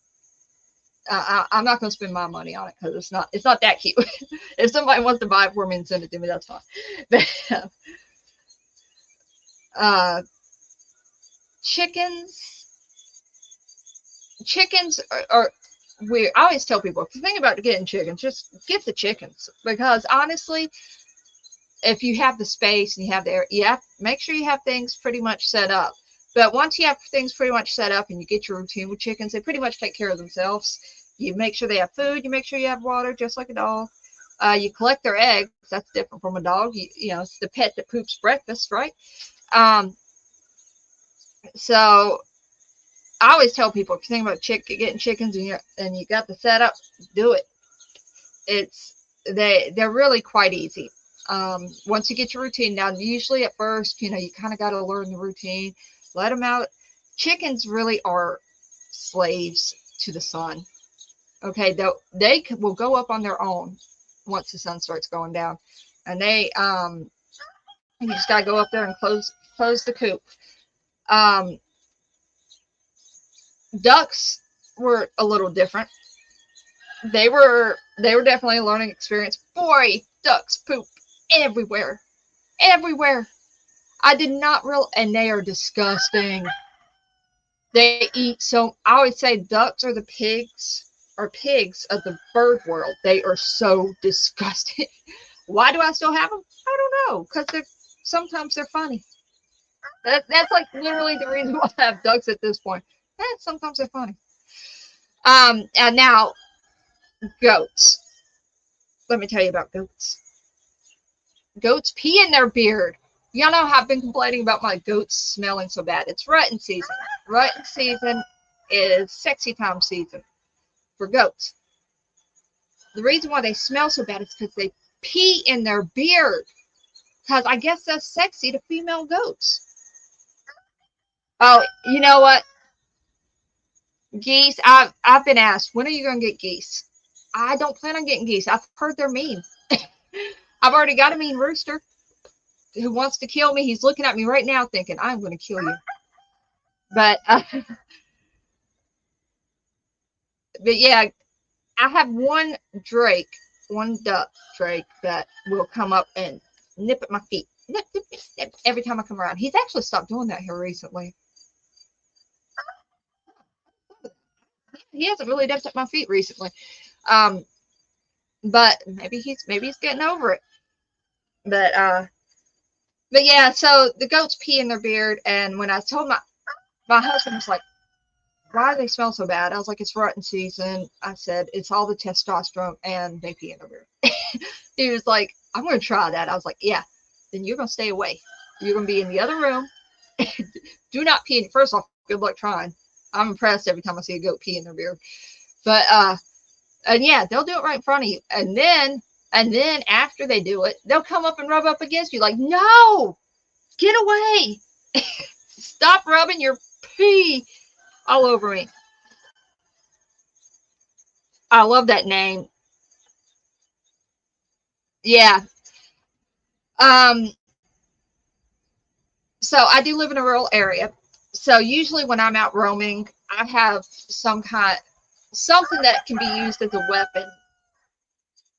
I'm not going to spend my money on it because it's not that cute. If somebody wants to buy it for me and send it to me, that's fine. But chickens are weird. I always tell people, if you think about getting chickens, just get the chickens, because honestly, if you have the space and you have the air, make sure you have things pretty much set up. But once you have things pretty much set up and you get your routine with chickens, they pretty much take care of themselves. You make sure they have food. You make sure you have water, just like a dog. You collect their eggs. That's different from a dog. It's the pet that poops breakfast, right? So I always tell people, if you think about getting chickens and you got the setup, do it. They're really quite easy. Once you get your routine down, usually at first, you kind of got to learn the routine. Let them out. Chickens really are slaves to the sun. Okay, they will go up on their own once the sun starts going down, and you just gotta go up there and close the coop. Ducks were a little different. They were definitely a learning experience. Boy, ducks poop everywhere. I did not realize, and they are disgusting. They eat I always say ducks are pigs of the bird world. They are so disgusting. Why do I still have them? I don't know, because sometimes they're funny. That's like literally the reason why I have ducks at this point. Sometimes they're funny. And now goats. Let me tell you about goats. goats pee in their beard. Y'all know how I've been complaining about my goats smelling so bad. It's rutting season. Rutting season is sexy time season for goats. The reason why they smell so bad is because they pee in their beard. Because I guess that's sexy to female goats. Oh, you know what? Geese. I've been asked, when are you gonna get geese? I don't plan on getting geese. I've heard they're mean. I've already got a mean rooster who wants to kill me. He's looking at me right now thinking, I'm going to kill you. But but yeah, I have one duck drake that will come up and nip at my feet. Nip, nip, nip, nip, every time I come around. He's actually stopped doing that here recently. He hasn't really nipped at my feet recently. But maybe he's getting over it. But yeah, so the goats pee in their beard, and when I told my husband was like, why do they smell so bad? I was like, it's rutting season. I said, it's all the testosterone and they pee in their beard. He was like, I'm going to try that. I was like, yeah, then you're going to stay away. You're going to be in the other room. Do not pee in. First off, good luck trying. I'm impressed every time I see a goat pee in their beard. But, and yeah, they'll do it right in front of you. And then after they do it, they'll come up and rub up against you like, no, get away. Stop rubbing your pee all over me. I love that name. Yeah. Um, so I do live in a rural area. So usually when I'm out roaming, I have something that can be used as a weapon,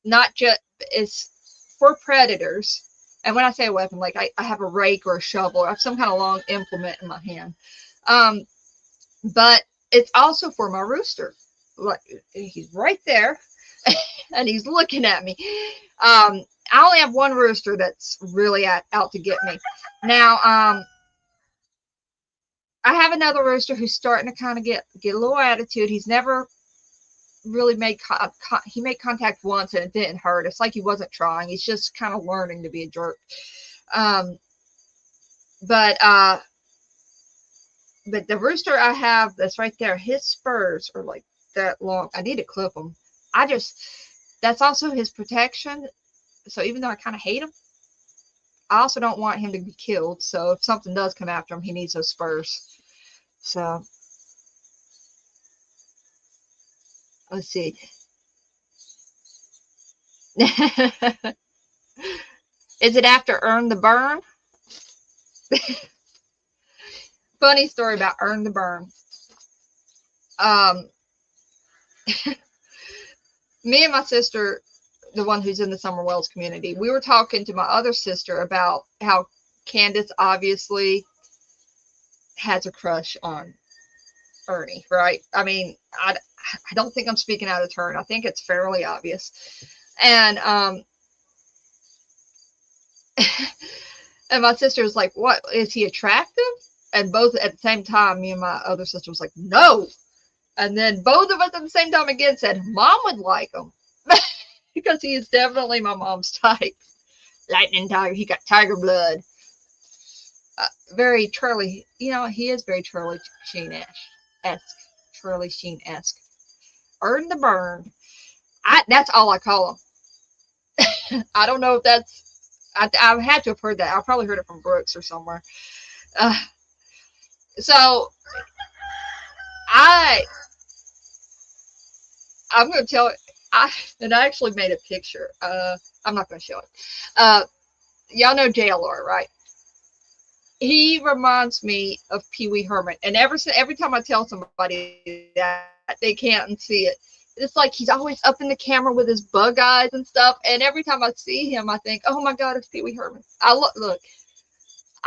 not just is for predators. And when I say a weapon, like I have a rake or a shovel, or I have some kind of long implement in my hand. But it's also for my rooster. Like he's right there and he's looking at me. I only have one rooster that's really out to get me. Now, I have another rooster who's starting to kind of get a little attitude. He's never really he made contact once and it didn't hurt. It's like he wasn't trying. He's just kind of learning to be a jerk. But the rooster I have that's right there, his spurs are like that long. I need to clip them. That's also his protection. So even though I kind of hate him, I also don't want him to be killed. So if something does come after him, he needs those spurs. So let's see. Is it after Earn the Burn? Funny story about Earn the Burn. Me and my sister, the one who's in the Summer Wells community, we were talking to my other sister about how Candace obviously has a crush on Ernie, right? I mean, I don't think I'm speaking out of turn. I think it's fairly obvious. And and my sister was like, what, is he attractive? And both at the same time, me and my other sister was like, no. And then both of us at the same time again said, Mom would like him. Because he is definitely my mom's type. Lightning tiger. He got tiger blood. Very Charlie. You know, he is very Charlie Sheen-esque. Charlie Sheen-esque. Earn the Burn. That's all I call him. I don't know if that's... I had to have heard that. I probably heard it from Brooks or somewhere. So I'm going to tell it. I actually made a picture. I'm not going to show it. Y'all know JLR, right? He reminds me of Pee Wee Herman. And every time I tell somebody that, they can't see it. It's like he's always up in the camera with his bug eyes and stuff. And every time I see him, I think, oh my God, it's Pee Wee Herman. Look.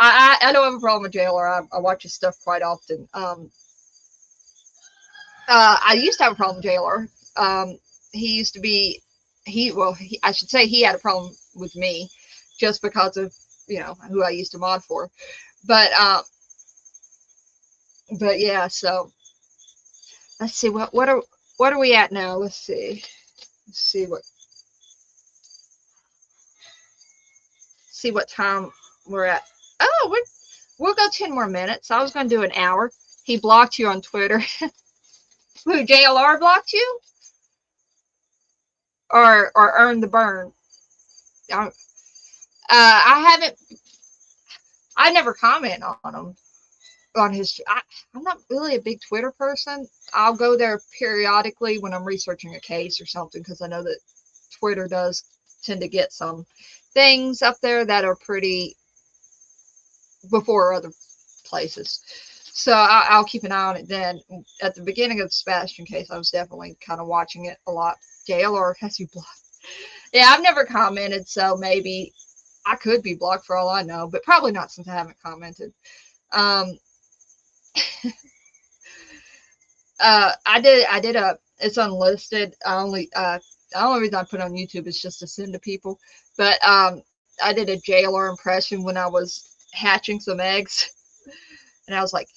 I don't have a problem with JLR. I watch his stuff quite often. I used to have a problem with JLR. He used to be, I should say he had a problem with me just because of, who I used to mod for. But yeah, so let's see, what are we at now? Let's see what. see what time we're at. Oh, we'll go 10 more minutes. I was going to do an hour. He blocked you on Twitter. Who, JLR blocked you? Or earned the burn? I never comment on him. On his, I'm not really a big Twitter person. I'll go there periodically when I'm researching a case or something, because I know that Twitter does tend to get some things up there that are pretty before other places. So I'll keep an eye on it then. At the beginning of the Sebastian case, I was definitely kind of watching it a lot. JLR has you blocked. Yeah, I've never commented, so maybe I could be blocked for all I know, but probably not, since I haven't commented. I did it's unlisted. The only reason I put it on YouTube is just to send to people. But I did a JLR impression when I was hatching some eggs, and I was like,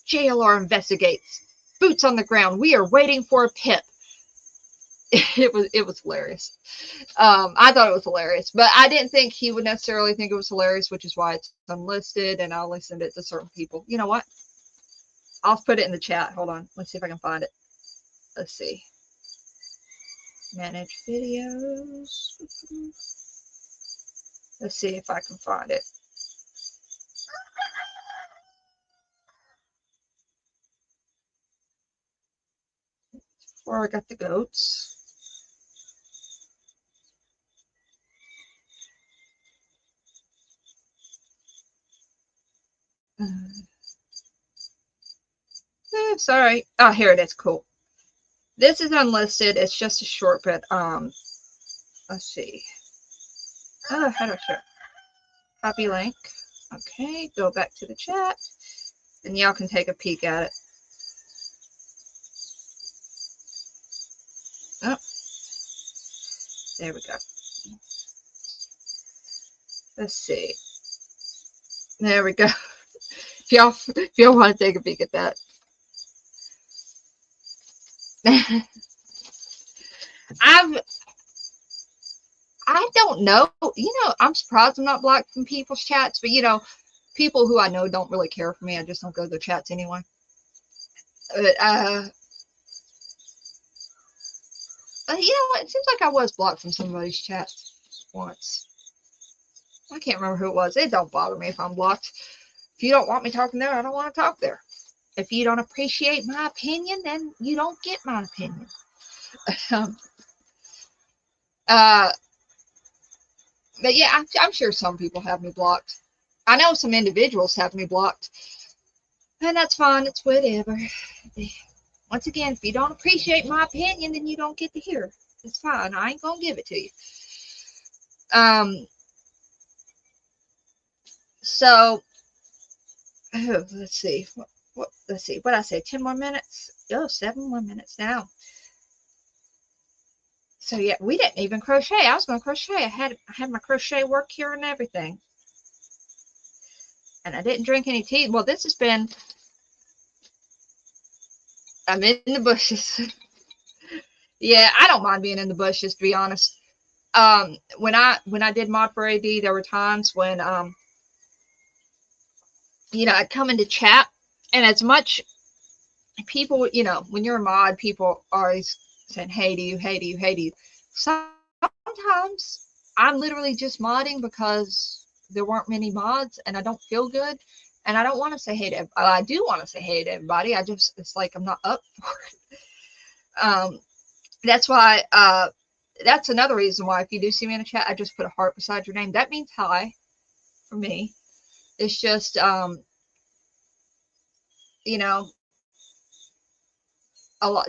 JLR investigates, boots on the ground. We are waiting for a pip. It was hilarious. I thought it was hilarious, but I didn't think he would necessarily think it was hilarious, which is why it's unlisted, and I only send it to certain people. You know what? I'll put it in the chat. Hold on. Let's see if I can find it. Let's see. Manage videos. Let's see if I can find it. Where I got the goats. Sorry. Oh, here it is. Cool. This is unlisted. It's just a short bit. Let's see. Oh, how do I share? Copy link. Okay, go back to the chat, and y'all can take a peek at it. Oh, there we go. Let's see. There we go. If y'all want to take a peek at that. I don't know. I'm surprised I'm not blocked from people's chats, but people who I know don't really care for me. I just don't go to their chats anyway. But it seems like I was blocked from somebody's chats once. I can't remember who it was. It don't bother me if I'm blocked. If you don't want me talking there, I don't want to talk there. If you don't appreciate my opinion, then you don't get my opinion. But yeah, I'm sure some people have me blocked. I know some individuals have me blocked. And that's fine. It's whatever. Once again, if you don't appreciate my opinion, then you don't get to hear. It's fine. I ain't going to give it to you. So, let's see. Let's see. What I say? 10 more minutes? Oh, 7 more minutes now. So yeah, we didn't even crochet. I was going to crochet. I had my crochet work here and everything. And I didn't drink any tea. Well, this has been, I'm in the bushes. Yeah, I don't mind being in the bushes, to be honest. When I did mod for AD, there were times when I'd come into chat, and as much people, when you're a mod, people are always saying hey to you, hey to you, hey to you. Sometimes I'm literally just modding because there weren't many mods and I don't feel good, and I don't want to say hey to everybody. I do want to say hey to everybody. It's like I'm not up for it. That's why that's another reason why if you do see me in a chat, I just put a heart beside your name. That means hi for me. It's just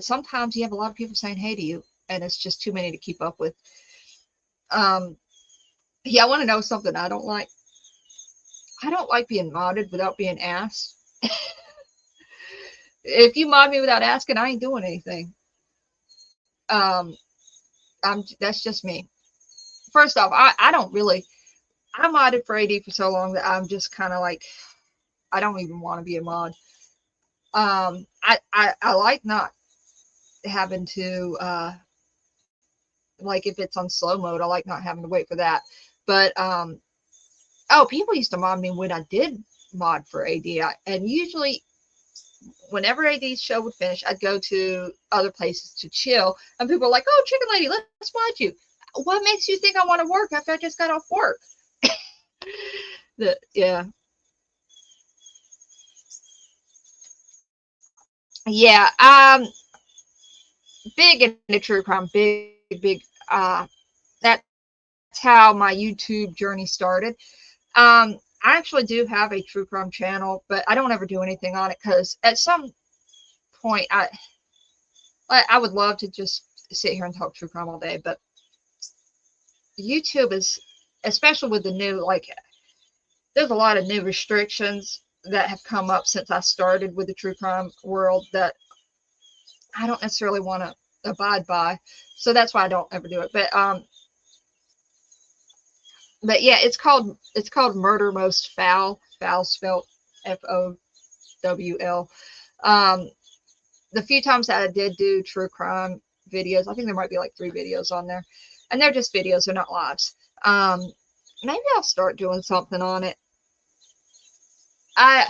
sometimes you have a lot of people saying hey to you, and it's just too many to keep up with. Yeah, I want to know something I don't like. I don't like being modded without being asked. If you mod me without asking, I ain't doing anything. That's just me. First off, I modded for AD for so long that I'm just kind of like, I don't even want to be a mod. I like not having to like if it's on slow mode, I like not having to wait for that. But Oh, people used to mod me when I did mod for AD, and usually whenever AD's show would finish, I'd go to other places to chill, and people were like, "Oh, Chicken Lady, let's mod you." What makes you think I want to work after I just got off work? Yeah, yeah. Big into true crime, big. That's how my YouTube journey started. I actually do have a true crime channel, but I don't ever do anything on it because at some point I would love to just sit here and talk true crime all day, but YouTube is, especially with the new, like, there's a lot of new restrictions that have come up since I started with the true crime world that I don't necessarily want to abide by. So that's why I don't ever do it. But yeah, it's called Murder Most Foul. Foul spelled FOWL. Um, the few times that I did do true crime videos, I think there might be like 3 videos on there, and they're just videos, they're not lives. Maybe I'll start doing something on it. I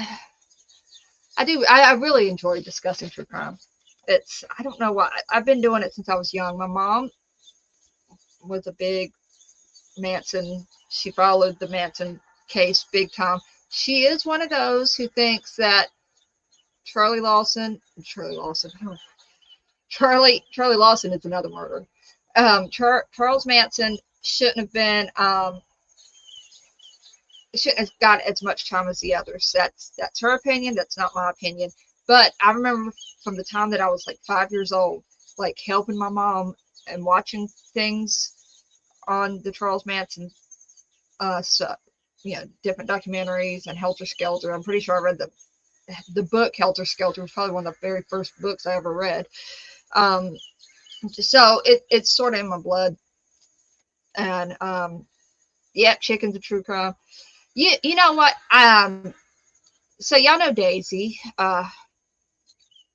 I do. I really enjoy discussing true crime. I don't know why. I've been doing it since I was young. My mom was a big Manson. She followed the Manson case big time. She is one of those who thinks that Charlie Lawson, Charlie Lawson is another murder. Charles Manson shouldn't have been shouldn't have got as much time as the others. That's her opinion. That's not my opinion. But I remember from the time that I was like 5 years old, like helping my mom and watching things on the Charles Manson stuff, different documentaries and Helter Skelter. I'm pretty sure I read the book Helter Skelter. Was probably one of the very first books I ever read. So it's sort of in my blood. And yeah, chicken's a true crime. You know what? So y'all know Daisy,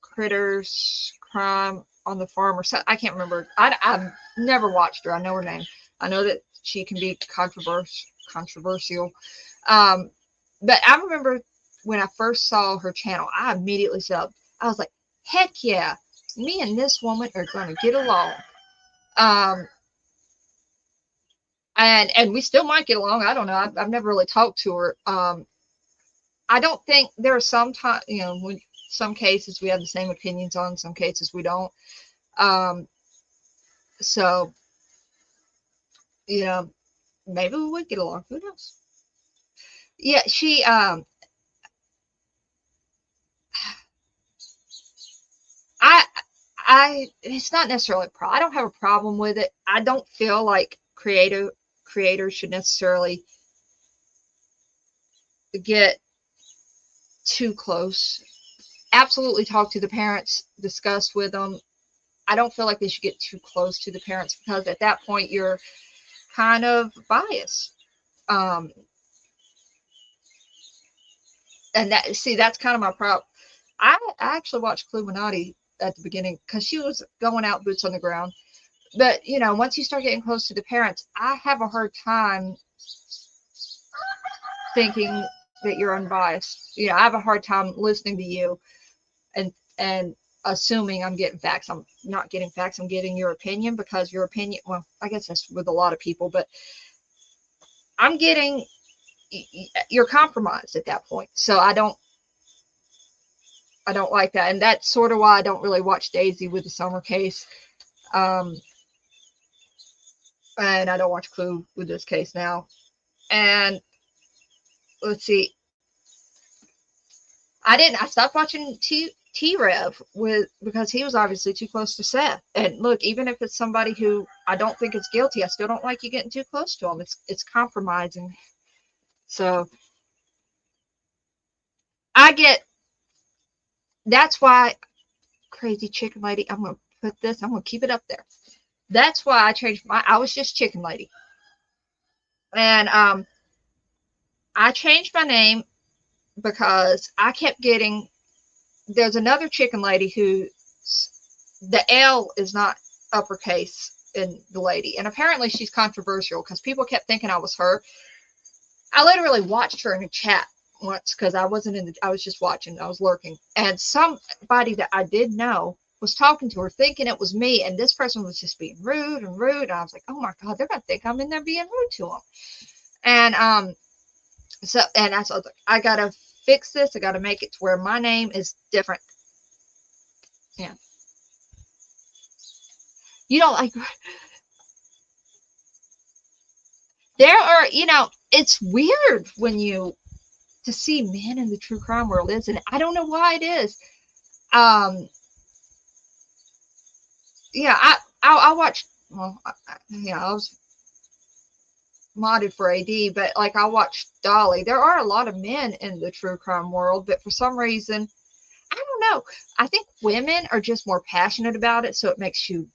Critters, Crime on the Farm, or so. I can't remember. I've never watched her. I know her name. I know that she can be controversial. But I remember when I first saw her channel, I immediately subbed. I was like, heck yeah, me and this woman are going to get along. And we still might get along. I don't know. I've never really talked to her. I don't think there are some time, when some cases we have the same opinions on, some cases we don't. So, maybe we would get along. Who knows? Yeah, it's not necessarily I don't have a problem with it. I don't feel like creators should necessarily get too close. Absolutely talk to the parents, discuss with them. I don't feel like they should get too close to the parents because at that point you're kind of biased. And that's kind of my problem. I actually watched Cluminati at the beginning because she was going out boots on the ground. But once you start getting close to the parents, I have a hard time thinking that you're unbiased. I have a hard time listening to you and assuming I'm getting facts. I'm not getting facts. I'm getting your opinion because your opinion. Well, I guess that's with a lot of people, but I'm getting you're compromised at that point. So I don't like that, and that's sort of why I don't really watch Daisy with the Summer case, and I don't watch Clue with this case now. And let's see, I stopped watching T-Rev because he was obviously too close to Seth. And look, even if it's somebody who I don't think is guilty, I still don't like you getting too close to him. It's compromising. So that's why, Crazy Chicken Lady, I'm going to keep it up there. That's why I was just Chicken Lady. And I changed my name because I kept getting, there's another Chicken Lady who, the L is not uppercase in the lady. And apparently she's controversial because people kept thinking I was her. I literally watched her in a chat once because I wasn't in the, I was just watching, I was lurking. And somebody that I did know was talking to her thinking it was me. And this person was just being rude and rude. And I was like, oh my God, they're going to think I'm in there being rude to them. And, so, and I was like, I got to fix this. I got to make it to where my name is different. Yeah. You don't like, there are, you know, it's weird when you, to see men in the true crime world, isn't it? I don't know why it is. Um, yeah, I watched, well, yeah, I was modded for AD, but like I watched Dolly. There are a lot of men in the true crime world, but for some reason, I don't know. I think women are just more passionate about it, so it makes you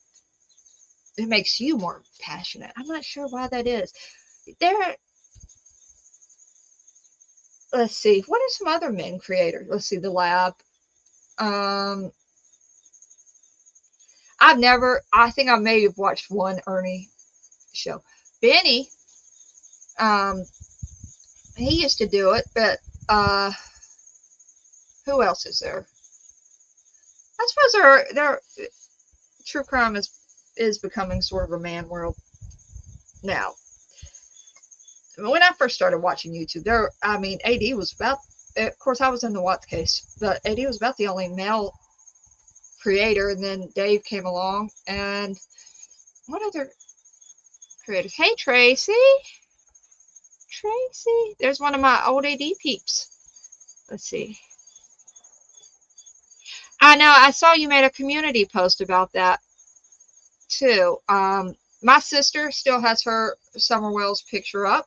more passionate. I'm not sure why that is. There, let's see, what are some other men creators? Let's see, The Lab. Um, I think I may have watched one Ernie show. Benny, um, he used to do it, but who else is there? I suppose there true crime is becoming sort of a man world now. When I first started watching YouTube, I mean, AD was about, of course, I was in the Watts case, but AD was about the only male creator, and then Dave came along, and what other creators? Hey, Tracy. Tracy. There's one of my old AD peeps. Let's see. I know, I saw you made a community post about that, too. My sister still has her Summer Wells picture up.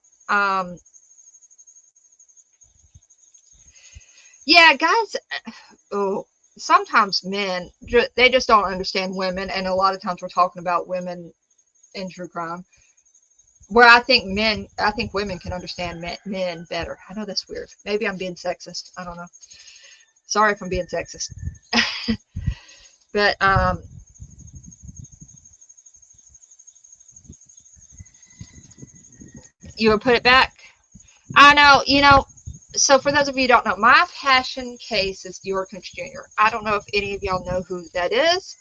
Yeah, guys, oh, sometimes men, they just don't understand women, and a lot of times we're talking about women in true crime. Where I think women can understand men better. I know that's weird. Maybe I'm being sexist. I don't know. Sorry if I'm being sexist. But you would put it back. I know, you know. So for those of you who don't know, my passion case is Dior Coach Jr. I don't know if any of y'all know who that is.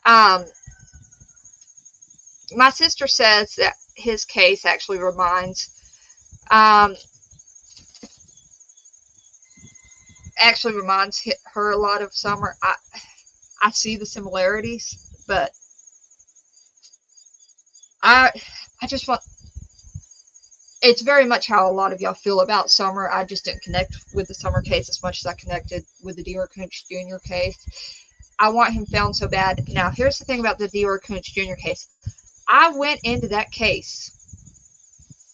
My sister says that his case actually um, reminds her a lot of Summer. I see the similarities, but I I just want, it's very much how a lot of y'all feel about Summer. I just didn't connect with the Summer case as much as I connected with the Dior Coach Jr. case. I want him found so bad. Now, here's the thing about the Dior Coach Jr. case. I went into that case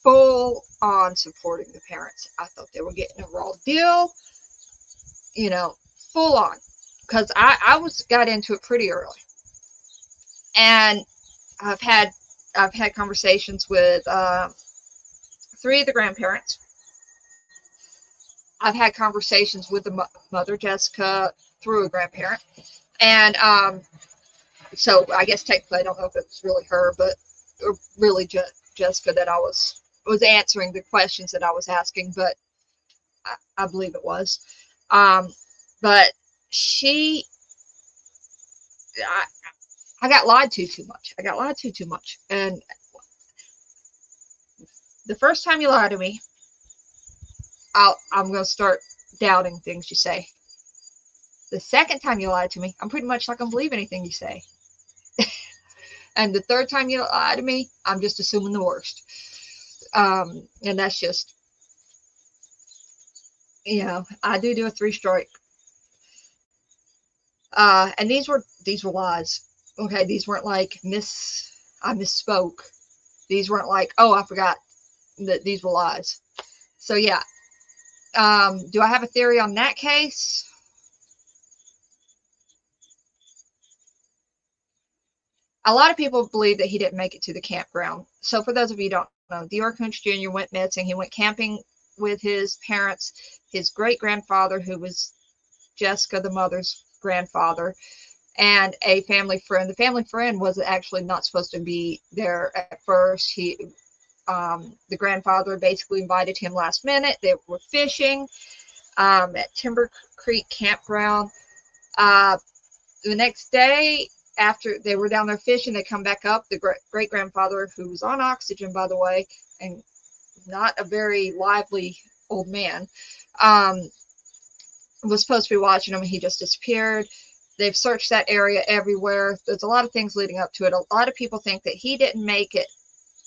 full on supporting the parents. I thought they were getting a raw deal, you know, full on, because I got into it pretty early, and I've had conversations with 3 of the grandparents. I've had conversations with the mother, Jessica, through a grandparent, and so I guess technically I don't know if it was really her, but really Jessica that I was answering the questions that I was asking, but I believe it was. But she, I got lied to too much. I got lied to too much. And the first time you lie to me, I'm going to start doubting things you say. The second time you lie to me, I'm pretty much not going to believe anything you say. And the third time you lie to me, I'm just assuming the worst. And that's just, you know, I do a 3-strike. And these were lies. Okay, these weren't like I misspoke. These weren't like, oh, I forgot that these were lies. So yeah. Do I have a theory on that case? A lot of people believe that he didn't make it to the campground. So for those of you who don't know, Dior Kunz Jr. went missing. He went camping with his parents, his great-grandfather, who was Jessica, the mother's grandfather, and a family friend. The family friend was actually not supposed to be there at first. The grandfather basically invited him last minute. They were fishing at Timber Creek Campground. The next day, after they were down there fishing, they come back up. The great grandfather, who was on oxygen, by the way, and not a very lively old man, was supposed to be watching him, and he just disappeared. They've searched that area everywhere. There's a lot of things leading up to it. A lot of people think that he didn't make it.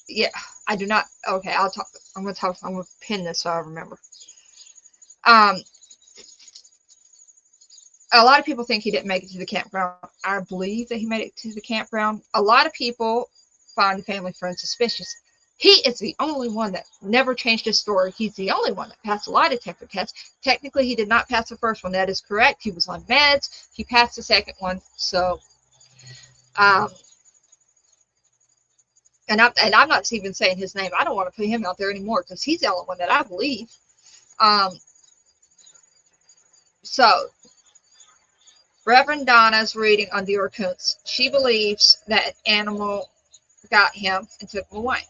Yeah, I do not. Okay, I'll talk. I'm going to pin this so I remember. A lot of people think he didn't make it to the campground. I believe that he made it to the campground. A lot of people find the family friend suspicious. He is the only one that never changed his story. He's the only one that passed a lie detector test. Technically, he did not pass the first one. That is correct. He was on meds. He passed the second one. So, and I'm not even saying his name. I don't want to put him out there anymore because he's the only one that I believe. So, Reverend Donna's reading on the Orkuns. She believes that an animal got him and took him away.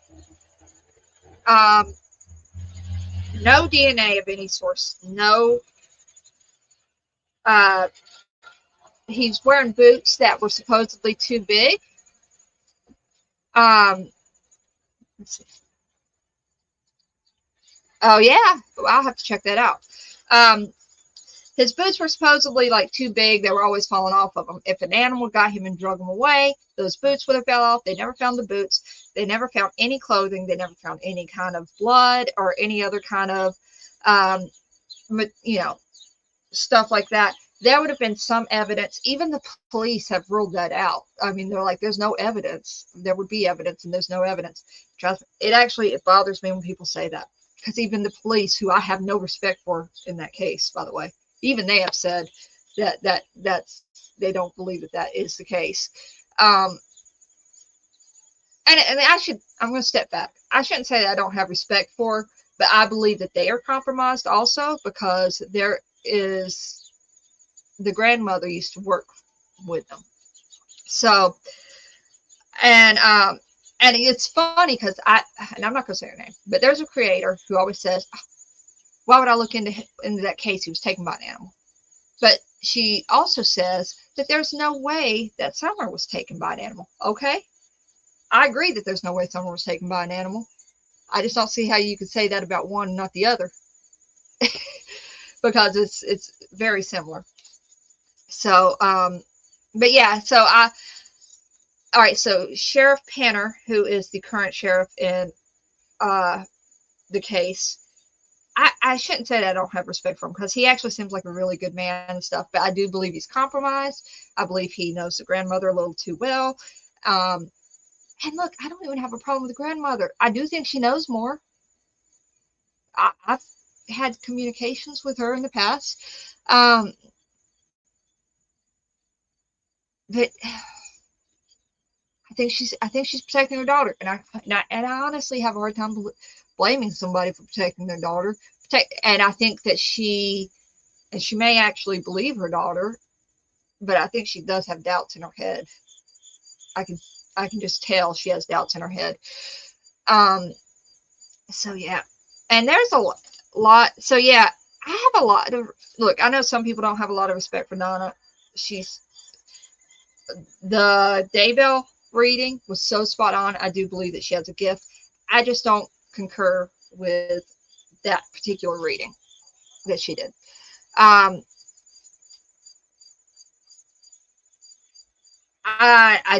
No DNA of any source. No. He's wearing boots that were supposedly too big. Let's see. Oh yeah, I'll have to check that out. His boots were supposedly like too big. They were always falling off of him. If an animal got him and drug him away, those boots would have fell off. They never found the boots. They never found any clothing. They never found any kind of blood or any other kind of, stuff like that. There would have been some evidence. Even the police have ruled that out. I mean, they're like, there's no evidence. There would be evidence, and there's no evidence. Trust me, it bothers me when people say that, because even the police, who I have no respect for in that case, by the way, even they have said that's they don't believe that is the case. And I'm going to step back. I shouldn't say that I don't have respect for, but I believe that they are compromised also, because there is, the grandmother used to work with them. So, and it's funny because I'm not going to say her name, but there's a creator who always says, why would I look into that case? He was taken by an animal. But she also says that there's no way that Summer was taken by an animal. Okay, I agree that there's no way Summer was taken by an animal. I just don't see how you could say that about one and not the other, because it's very similar. So, but yeah, so all right, so Sheriff Penner, who is the current sheriff in the case, I shouldn't say that I don't have respect for him, because he actually seems like a really good man and stuff, but I do believe he's compromised. I believe he knows the grandmother a little too well. And look, I don't even have a problem with the grandmother. I do think she knows more. I've had communications with her in the past. But I think she's protecting her daughter, and I honestly have a hard time blaming somebody for protecting their daughter. And I think that she may actually believe her daughter, but I think she does have doubts in her head. I can just tell she has doubts in her head. So yeah, and there's a lot. So yeah, I have a lot of, look, I know some people don't have a lot of respect for Donna. The Daybell reading was so spot on. I do believe that she has a gift. I just don't concur with that particular reading that she did. I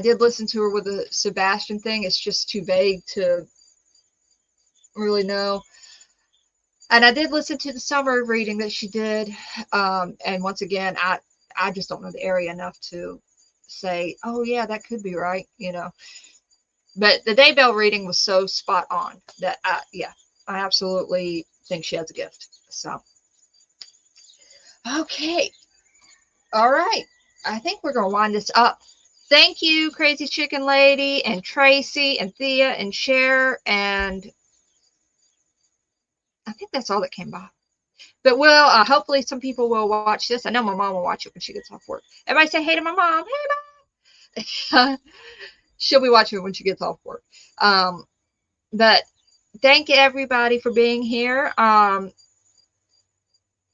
did listen to her with the Sebastian thing. It's just too vague to really know. And I did listen to the summer reading that she did. And once again, I just don't know the area enough to say, oh yeah, that could be right, But the Daybell reading was so spot on that I absolutely think she has a gift. So, okay. All right. I think we're going to wind this up. Thank you, Crazy Chicken Lady, and Tracy, and Thea, and Cher, and I think that's all that came by. But hopefully some people will watch this. I know my mom will watch it when she gets off work. Everybody say hey to my mom. Hey, Mom. She'll be watching it when she gets off work. But thank everybody for being here.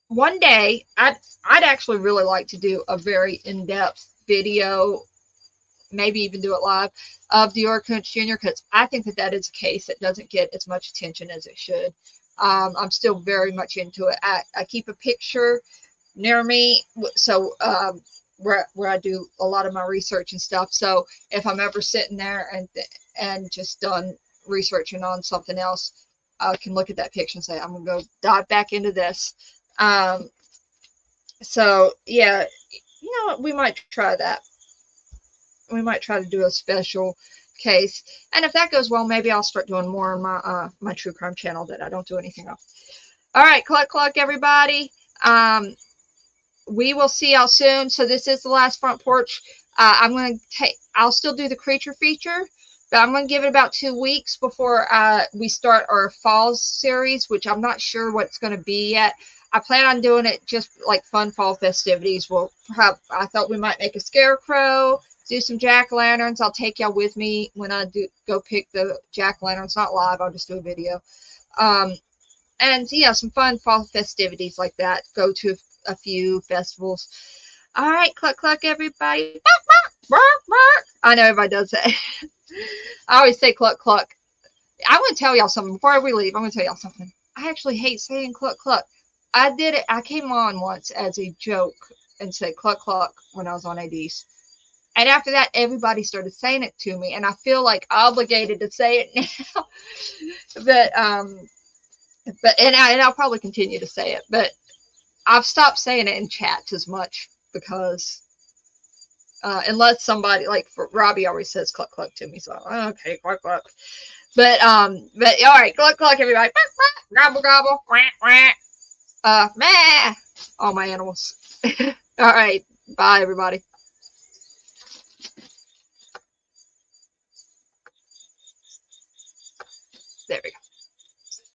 One day, I'd actually really like to do a very in-depth video, maybe even do it live, of Dior Kunz Jr., because I think that is a case that doesn't get as much attention as it should. I'm still very much into it. I keep a picture near me, so where I do a lot of my research and stuff. So if I'm ever sitting there and just done researching on something else, I can look at that picture and say, I'm gonna go dive back into this. So yeah, you know what, we might try that. We might try to do a special case, and if that goes well, maybe I'll start doing more on my my true crime channel that I don't do anything else. All right, cluck cluck everybody. We will see y'all soon. So this is the last front porch. I'll still do the creature feature, but I'm going to give it about 2 weeks before we start our fall series, which I'm not sure what it's going to be yet. I plan on doing it just like fun fall festivities. I thought we might make a scarecrow, do some jack-o'-lanterns. I'll take y'all with me when I go pick the jack-o'-lanterns. Not live, I'll just do a video. And yeah, some fun fall festivities like that. Go to a few festivals. All right, cluck cluck everybody. Bark, bark, bark, bark. I know everybody does that. I always say cluck cluck. I want to tell y'all something before we leave. I'm going to tell y'all something. I actually hate saying cluck cluck. I did it. I came on once as a joke and said cluck cluck when I was on ADs. And after that, everybody started saying it to me, and I feel like obligated to say it now. And I'll probably continue to say it, but I've stopped saying it in chats as much because unless somebody like Robbie always says cluck cluck to me, so okay, cluck cluck. But all right, cluck cluck everybody. Gobble gobble. Meh. All my animals. All right, bye everybody.